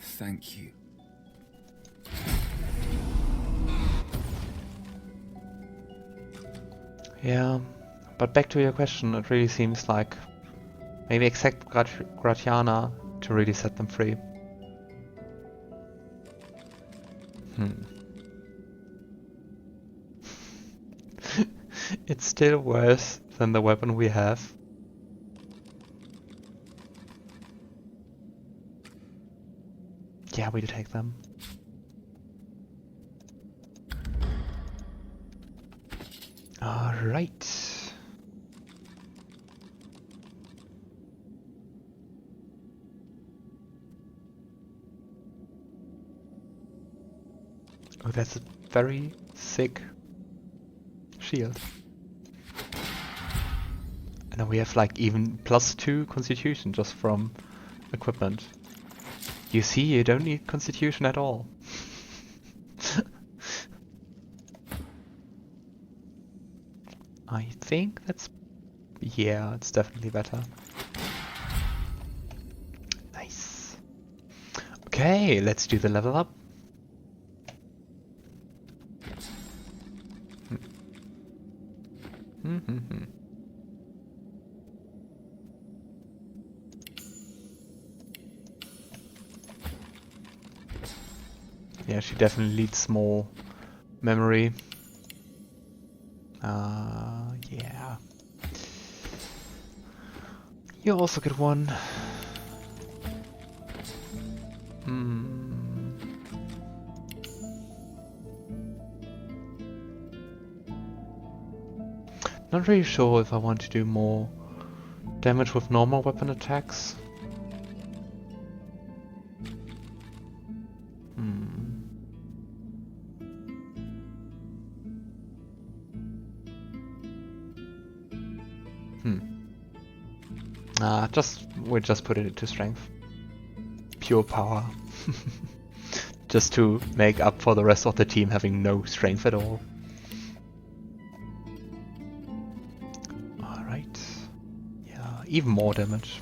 [SPEAKER 3] Thank you.
[SPEAKER 1] Yeah, but back to your question, it really seems like maybe accept Gratiana to really set them free. It's still worse than the weapon we have. Yeah, we'll take them. Alright. that's a very sick shield. And then we have like even +2 constitution just from equipment. You see, you don't need constitution at all. I think that's... yeah, it's definitely better. Nice. Okay, let's do the level up. Yeah, she definitely needs more memory. Yeah. You also get one. Not really sure if I want to do more damage with normal weapon attacks. We'll just put it into strength. Pure power. Just to make up for the rest of the team having no strength at all. Alright. Yeah, even more damage.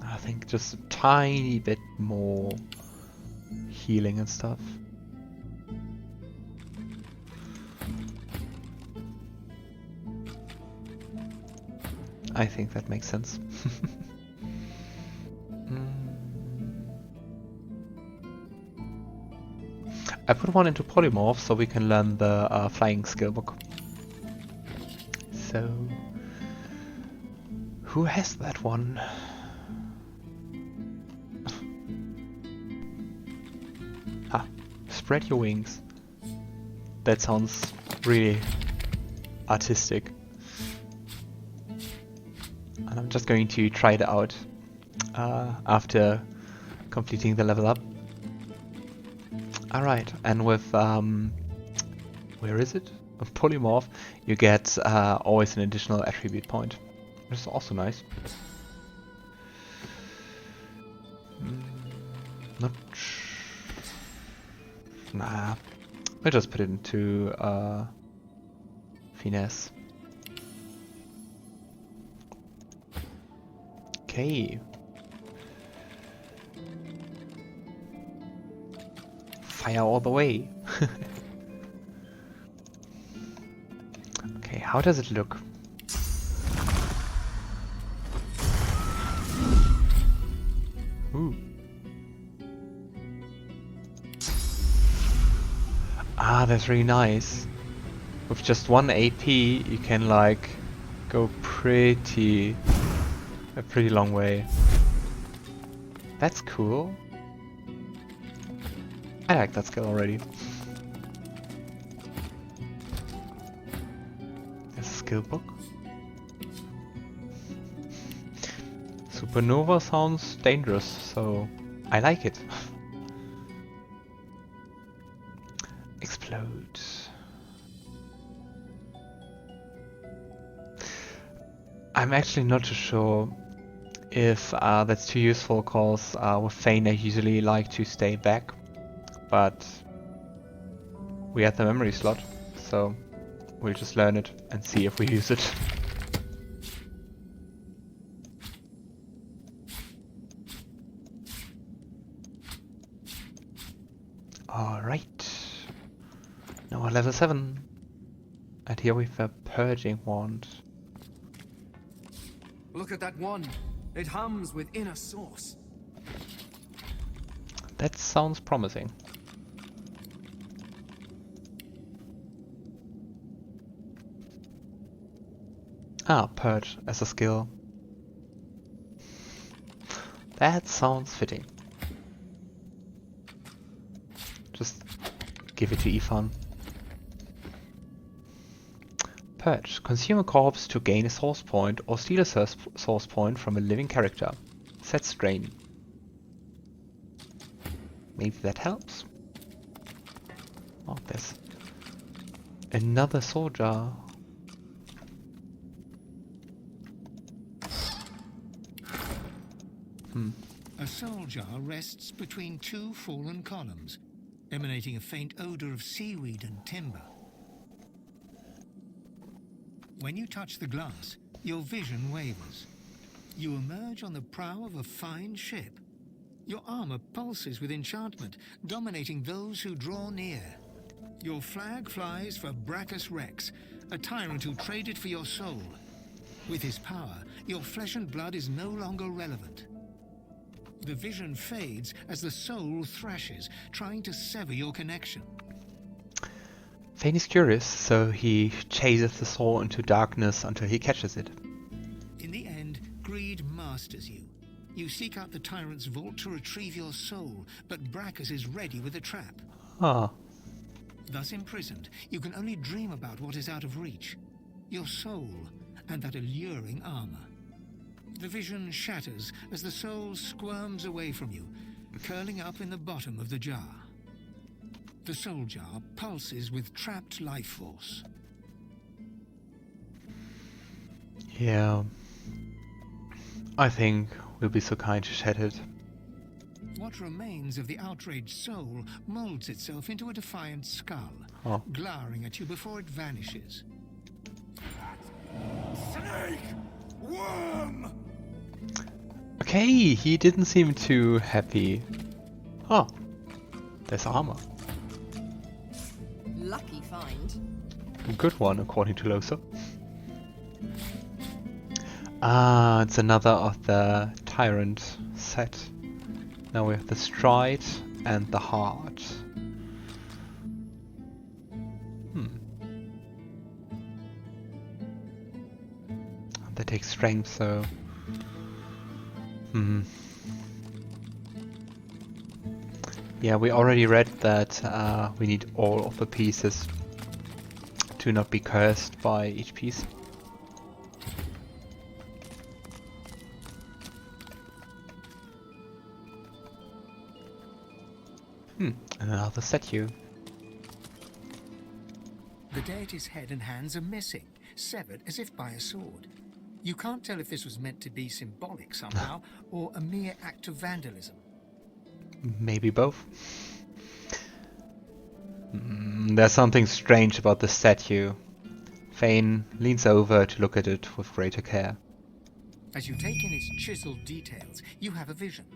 [SPEAKER 1] I think just a tiny bit more healing and stuff. I think that makes sense. I put one into polymorph so we can learn the flying skill book. So, who has that one? Spread your wings. That sounds really artistic. And I'm just going to try it out after completing the level up. Alright, and with where is it? A polymorph, you get always an additional attribute point, which is also nice. Not nah, I'll just put it into finesse. Okay. Fire all the way. Okay, how does it look? Ooh. Ah, that's really nice. With just 1 AP, you can like go a pretty long way. That's cool. I like that skill already. There's a skill book. Supernova sounds dangerous, so I like it. Explode. I'm actually not too sure if that's too useful, cause with Fane I usually like to stay back, but we had the memory slot, so we'll just learn it and see if we use it. Alright, now we're level 7, and here we have a purging wand.
[SPEAKER 11] Look at that one. It hums with inner source.
[SPEAKER 1] That sounds promising. Ah, purge as a skill. That sounds fitting. Just give it to Ifan. Purge. Consume a corpse to gain a source point or steal a source point from a living character. Set strain. Maybe that helps. Oh, there's another soul jar.
[SPEAKER 5] A soul jar rests between two fallen columns, emanating a faint odor of seaweed and timber. When you touch the glass, your vision wavers. You emerge on the prow of a fine ship. Your armor pulses with enchantment, dominating those who draw near. Your flag flies for Braccus Rex, a tyrant who traded for your soul. With his power, your flesh and blood is no longer relevant. The vision fades as the soul thrashes, trying to sever your connection.
[SPEAKER 1] Fane is curious, so he chases the soul into darkness until he catches it.
[SPEAKER 5] In the end, greed masters you. You seek out the tyrant's vault to retrieve your soul, but Braccus is ready with a trap.
[SPEAKER 1] Ah.
[SPEAKER 5] Thus imprisoned, you can only dream about what is out of reach. Your soul and that alluring armor. The vision shatters as the soul squirms away from you, curling up in the bottom of the jar. The soul jar pulses with trapped life force.
[SPEAKER 1] Yeah. I think we'll be so kind to shed it.
[SPEAKER 5] What remains of the outraged soul molds itself into a defiant skull, glowering at you before it vanishes.
[SPEAKER 10] Snake! Worm!
[SPEAKER 1] Okay, he didn't seem too happy. Oh, there's armor.
[SPEAKER 8] Lucky find.
[SPEAKER 1] A good one, according to Lohse. Ah, it's another of the Tyrant set. Now we have the Stride and the Heart. They take strength, so... Yeah, we already read that we need all of the pieces to not be cursed by each piece. Another statue.
[SPEAKER 5] The deity's head and hands are missing, severed as if by a sword. You can't tell if this was meant to be symbolic somehow, or a mere act of vandalism.
[SPEAKER 1] Maybe both. There's something strange about the statue. Fane leans over to look at it with greater care.
[SPEAKER 5] As you take in its chiseled details, you have a vision.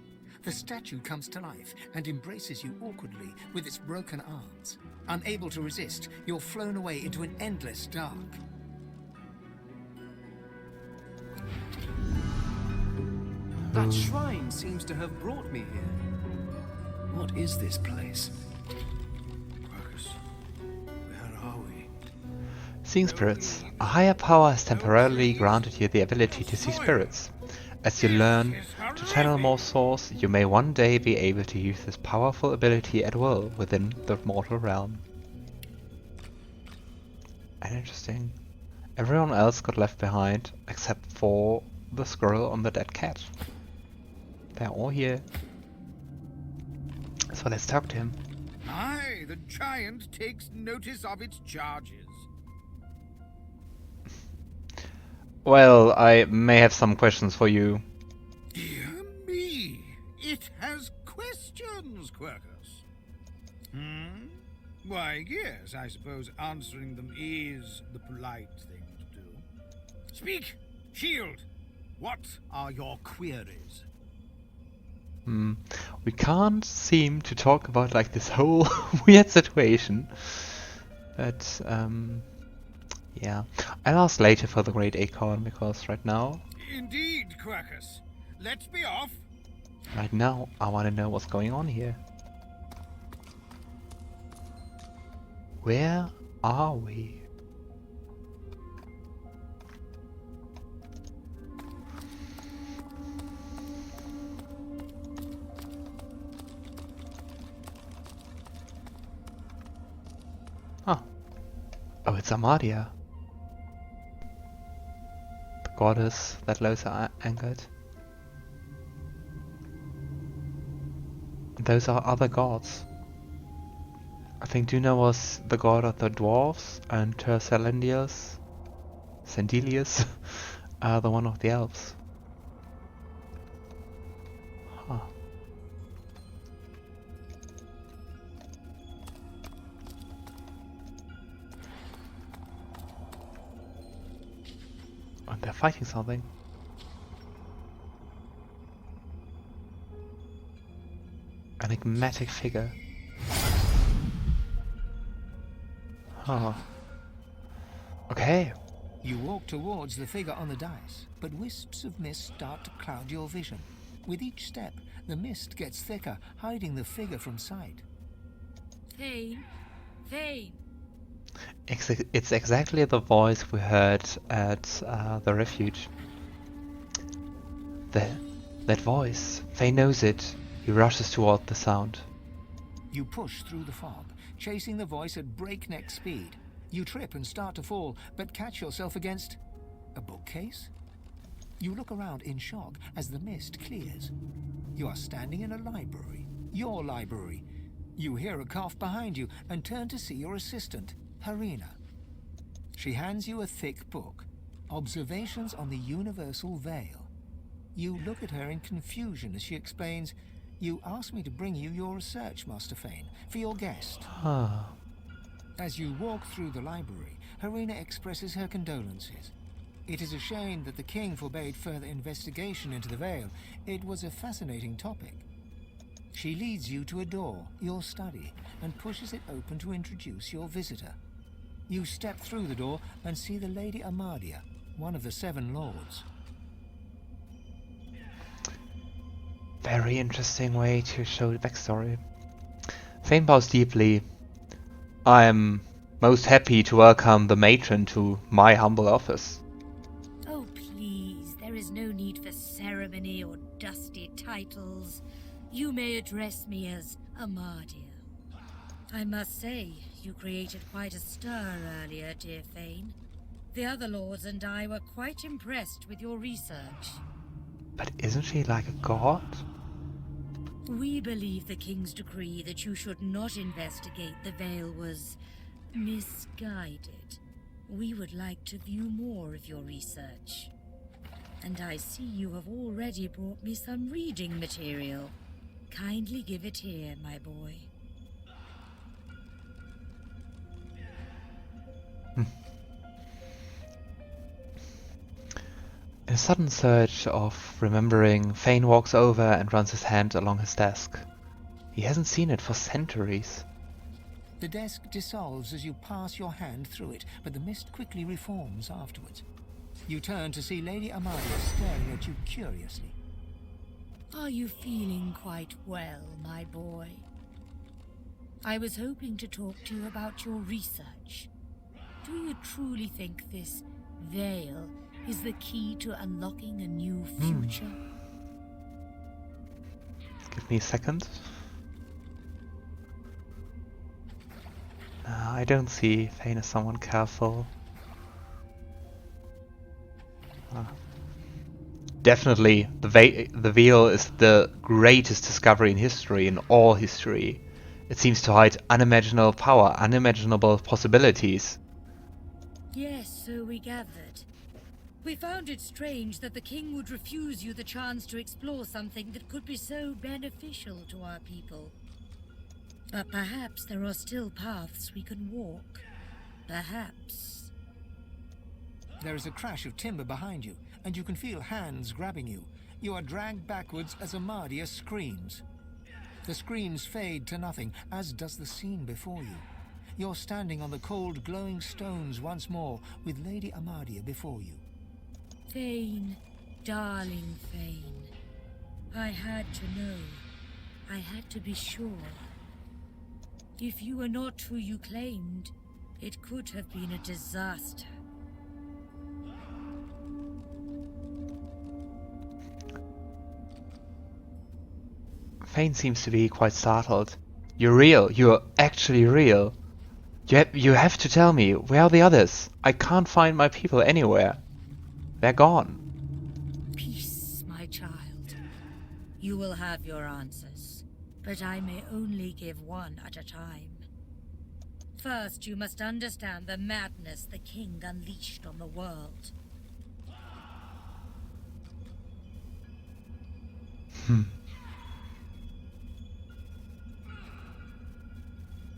[SPEAKER 5] The statue comes to life and embraces you awkwardly with its broken arms. Unable to resist, you're flown away into an endless dark.
[SPEAKER 11] That shrine seems to have brought me here. What is this place?
[SPEAKER 10] Braccus, where are we?
[SPEAKER 1] Seeing spirits. A higher power has temporarily granted you the ability to see spirits. As you learn to channel more souls, you may one day be able to use this powerful ability at will within the mortal realm. And interesting. Everyone else got left behind, except for the squirrel on the dead cat. They're all here. So let's talk to him.
[SPEAKER 12] Aye, the giant takes notice of its charges.
[SPEAKER 1] Well, I may have some questions for you.
[SPEAKER 12] Dear me, it has questions, Quercus. Why, yes, I suppose answering them is the polite thing to do. Speak, Shield. What are your queries?
[SPEAKER 1] We can't seem to talk about like this whole weird situation. But, yeah. I'll ask later for the Great Acorn, because right now...
[SPEAKER 12] Indeed, Quercus. Let's be off.
[SPEAKER 1] Right now, I want to know what's going on here. Where are we? Huh. Oh, it's Amadia. goddess that Lohse angered. Those are other gods. I think Duna was the god of the dwarves, and Sendelius, the one of the elves. Huh. And they're fighting something. Enigmatic figure. Huh. Okay.
[SPEAKER 5] You walk towards the figure on the dice, but wisps of mist start to cloud your vision. With each step, the mist gets thicker, hiding the figure from sight.
[SPEAKER 13] Fane. Fane.
[SPEAKER 1] It's exactly the voice we heard at the refuge. That voice. Fane knows it. He rushes toward the sound.
[SPEAKER 5] You push through the fog, chasing the voice at breakneck speed. You trip and start to fall, but catch yourself against a bookcase? You look around in shock as the mist clears. You are standing in a library. Your library. You hear a cough behind you and turn to see your assistant, Harina. She hands you a thick book, Observations on the Universal Veil. You look at her in confusion as she explains, "You asked me to bring you your research, Master Fane, for your guest." As you walk through the library, Harina expresses her condolences. It is a shame that the king forbade further investigation into the veil. It was a fascinating topic. She leads you to a door, your study, and pushes it open to introduce your visitor. You step through the door and see the Lady Amadia, one of the 7 lords.
[SPEAKER 1] Very interesting way to show the backstory. Fane bows deeply. I am most happy to welcome the matron to my humble office.
[SPEAKER 13] Oh, please, there is no need for ceremony or dusty titles. You may address me as Amadia. I must say, you created quite a stir earlier, dear Fane. The other lords and I were quite impressed with your research.
[SPEAKER 1] But isn't she like a god?
[SPEAKER 13] We believe the king's decree that you should not investigate the veil was misguided. We would like to view more of your research. And I see you have already brought me some reading material. Kindly give it here, my boy.
[SPEAKER 1] In a sudden surge of remembering, Fane walks over and runs his hand along his desk. He hasn't seen it for centuries.
[SPEAKER 5] The desk dissolves as you pass your hand through it, but the mist quickly reforms afterwards. You turn to see Lady Amadia staring at you curiously.
[SPEAKER 13] Are you feeling quite well, my boy? I was hoping to talk to you about your research. Do you truly think this veil is the key to unlocking a new future?
[SPEAKER 1] Give me a second. I don't see Fane as someone careful. Definitely, the veil is the greatest discovery in history, in all history. It seems to hide unimaginable power, unimaginable possibilities.
[SPEAKER 13] Yes, so we gathered. We found it strange that the king would refuse you the chance to explore something that could be so beneficial to our people. But perhaps there are still paths we can walk. Perhaps.
[SPEAKER 5] There is a crash of timber behind you, and you can feel hands grabbing you. You are dragged backwards as Amadia screams. The screams fade to nothing, as does the scene before you. You're standing on the cold, glowing stones once more, with Lady Amadia before you.
[SPEAKER 13] Fane, darling Fane. I had to know. I had to be sure. If you were not who you claimed, it could have been a disaster.
[SPEAKER 1] Fane seems to be quite startled. You're real. You're actually real. You have to tell me. Where are the others? I can't find my people anywhere. They're gone.
[SPEAKER 13] Peace, my child. You will have your answers, but I may only give one at a time. First, you must understand the madness the king unleashed on the world.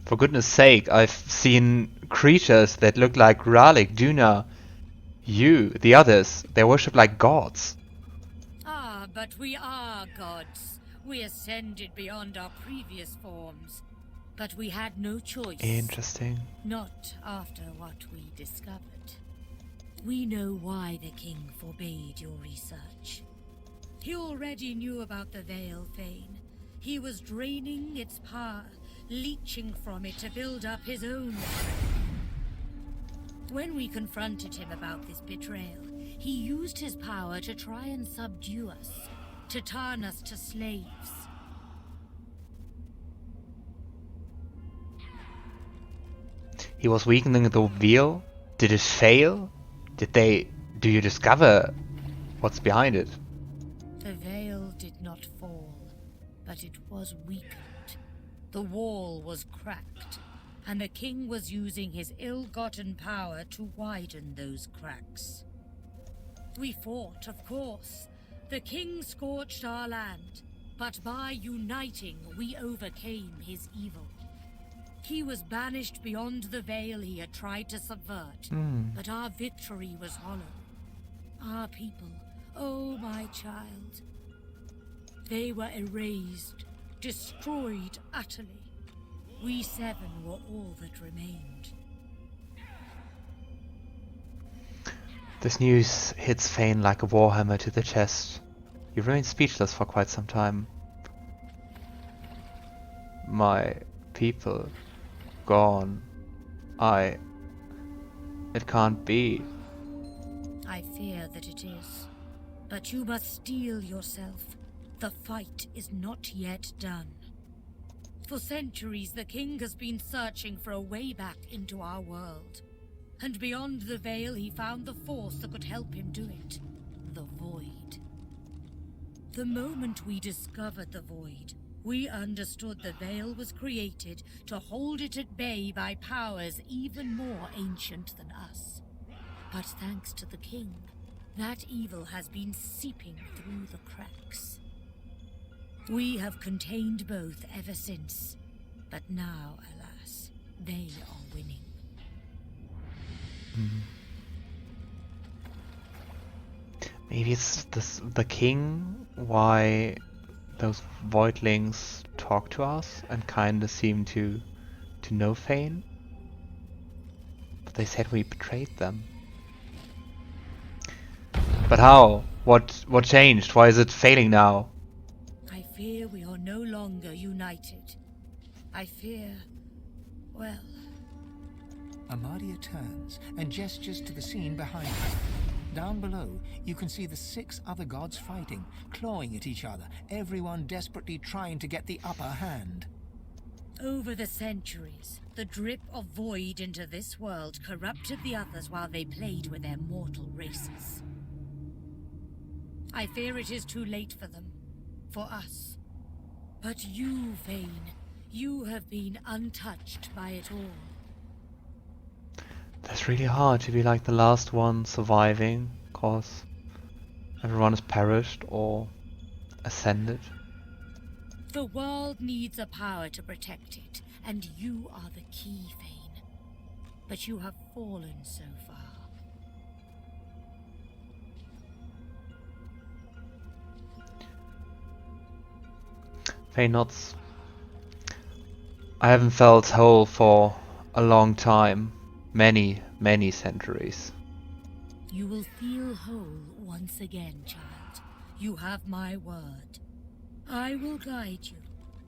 [SPEAKER 1] For goodness sake, I've seen creatures that look like Ralik, Duna, you, the others. They worship like gods.
[SPEAKER 13] Ah, but we are gods. We ascended beyond our previous forms. But we had no choice.
[SPEAKER 1] Interesting.
[SPEAKER 13] Not after what we discovered. We know why the king forbade your research. He already knew about the Veil, Fane. He was draining its power, leeching from it to build up his own strength. When we confronted him about this betrayal, he used his power to try and subdue us, to turn us to slaves.
[SPEAKER 1] He was weakening the Veil? Did it fail? Do you discover what's behind it?
[SPEAKER 13] The Veil did not fall, but it was weakened. The wall was cracked, and the king was using his ill-gotten power to widen those cracks. We fought, of course. The king scorched our land, but by uniting, we overcame his evil. He was banished beyond the Veil he had tried to subvert, but our victory was hollow. Our people, oh my child, they were erased, destroyed utterly. We seven were all that remained.
[SPEAKER 1] This news hits Fane like a warhammer to the chest. He remains speechless for quite some time. My people gone. It can't be.
[SPEAKER 13] I fear that it is. But you must steel yourself. The fight is not yet done. For centuries, the king has been searching for a way back into our world. And beyond the Veil, he found the force that could help him do it. The Void. The moment we discovered the Void, we understood the Veil was created to hold it at bay by powers even more ancient than us. But thanks to the king, that evil has been seeping through the cracks. We have contained both ever since, but now, alas, they are winning.
[SPEAKER 1] Maybe it's the king, why those voidlings talk to us and kinda seem to know Fane. But they said we betrayed them. But how? What changed? Why is it failing now?
[SPEAKER 13] I fear we are no longer united. I fear, well...
[SPEAKER 5] Amadia turns and gestures to the scene behind her. Down below, you can see the 6 other gods fighting, clawing at each other, everyone desperately trying to get the upper hand.
[SPEAKER 13] Over the centuries, the drip of void into this world corrupted the others while they played with their mortal races. I fear it is too late for them, for us. But you, Fane, you have been untouched by it all.
[SPEAKER 1] That's really hard to be like the last one surviving, cause everyone has perished or ascended.
[SPEAKER 13] The world needs a power to protect it, and you are the key, Fane. But you have fallen so far.
[SPEAKER 1] Fane nods. I haven't felt whole for a long time. Many, many centuries.
[SPEAKER 13] You will feel whole once again, child. You have my word. I will guide you,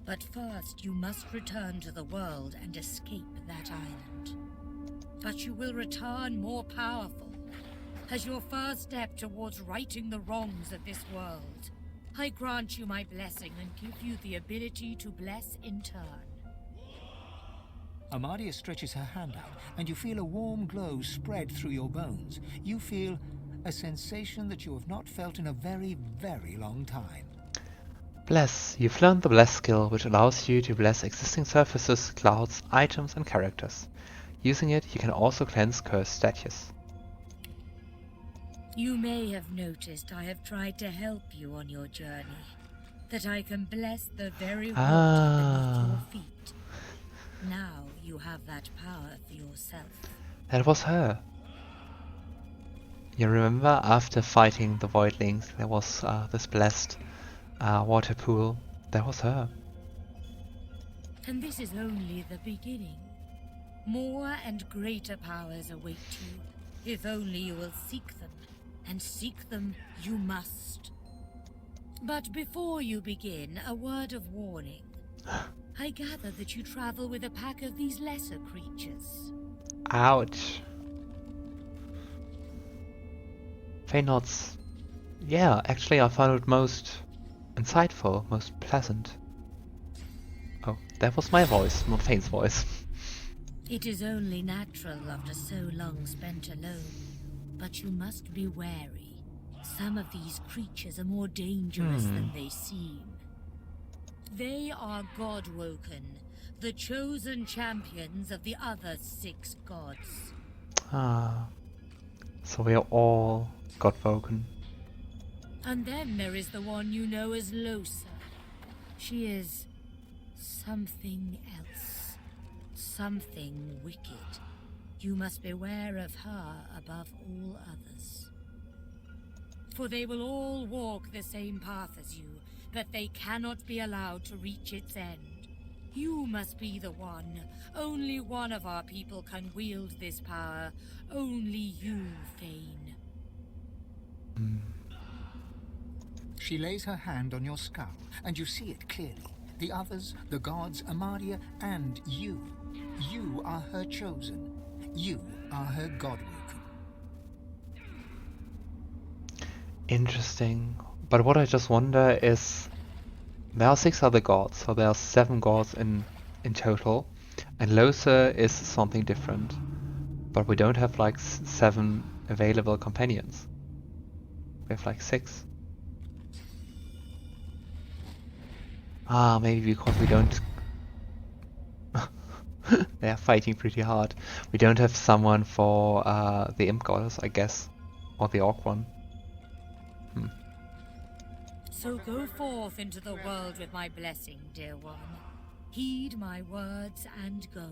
[SPEAKER 13] but first you must return to the world and escape that island. But you will return more powerful, as your first step towards righting the wrongs of this world. I grant you my blessing and give you the ability to bless in turn.
[SPEAKER 5] Amadia stretches her hand out, and you feel a warm glow spread through your bones. You feel a sensation that you have not felt in a very, very long time.
[SPEAKER 1] Bless. You've learned the Bless skill, which allows you to bless existing surfaces, clouds, items, and characters. Using it, you can also cleanse cursed statues.
[SPEAKER 13] You may have noticed I have tried to help you on your journey. That I can bless the very water beneath your feet. Now you have that power for yourself.
[SPEAKER 1] That was her. You remember after fighting the Voidlings, there was this blessed water pool. That was her.
[SPEAKER 13] And this is only the beginning. More and greater powers await you, if only you will seek them. And seek them you must. But before you begin, a word of warning. I gather that you travel with a pack of these lesser creatures.
[SPEAKER 1] Ouch. Fane nods. Yeah, actually I found it most insightful, most pleasant. Oh, that was my voice, not Fane's voice.
[SPEAKER 13] It is only natural after so long spent alone. But you must be wary. Some of these creatures are more dangerous than they seem. They are Godwoken, the chosen champions of the other 6 gods.
[SPEAKER 1] Ah, so we are all Godwoken.
[SPEAKER 13] And then there is the one you know as Lohse. She is something else. Something wicked. You must beware of her above all others. For they will all walk the same path as you, but they cannot be allowed to reach its end. You must be the one. Only one of our people can wield this power. Only you, Fane.
[SPEAKER 5] She lays her hand on your skull, and you see it clearly. The others, the gods, Amadia, and you. You are her chosen. You are her Godwoken.
[SPEAKER 1] Interesting. But what I just wonder is, there are 6 other gods, so there are 7 gods in total, and Lohse is something different. But we don't have like 7 available companions. We have like 6. Ah, maybe because we don't... They are fighting pretty hard. We don't have someone for the imp goddess, I guess. Or the orc one.
[SPEAKER 13] So go forth into the world with my blessing, dear one. Heed my words and go.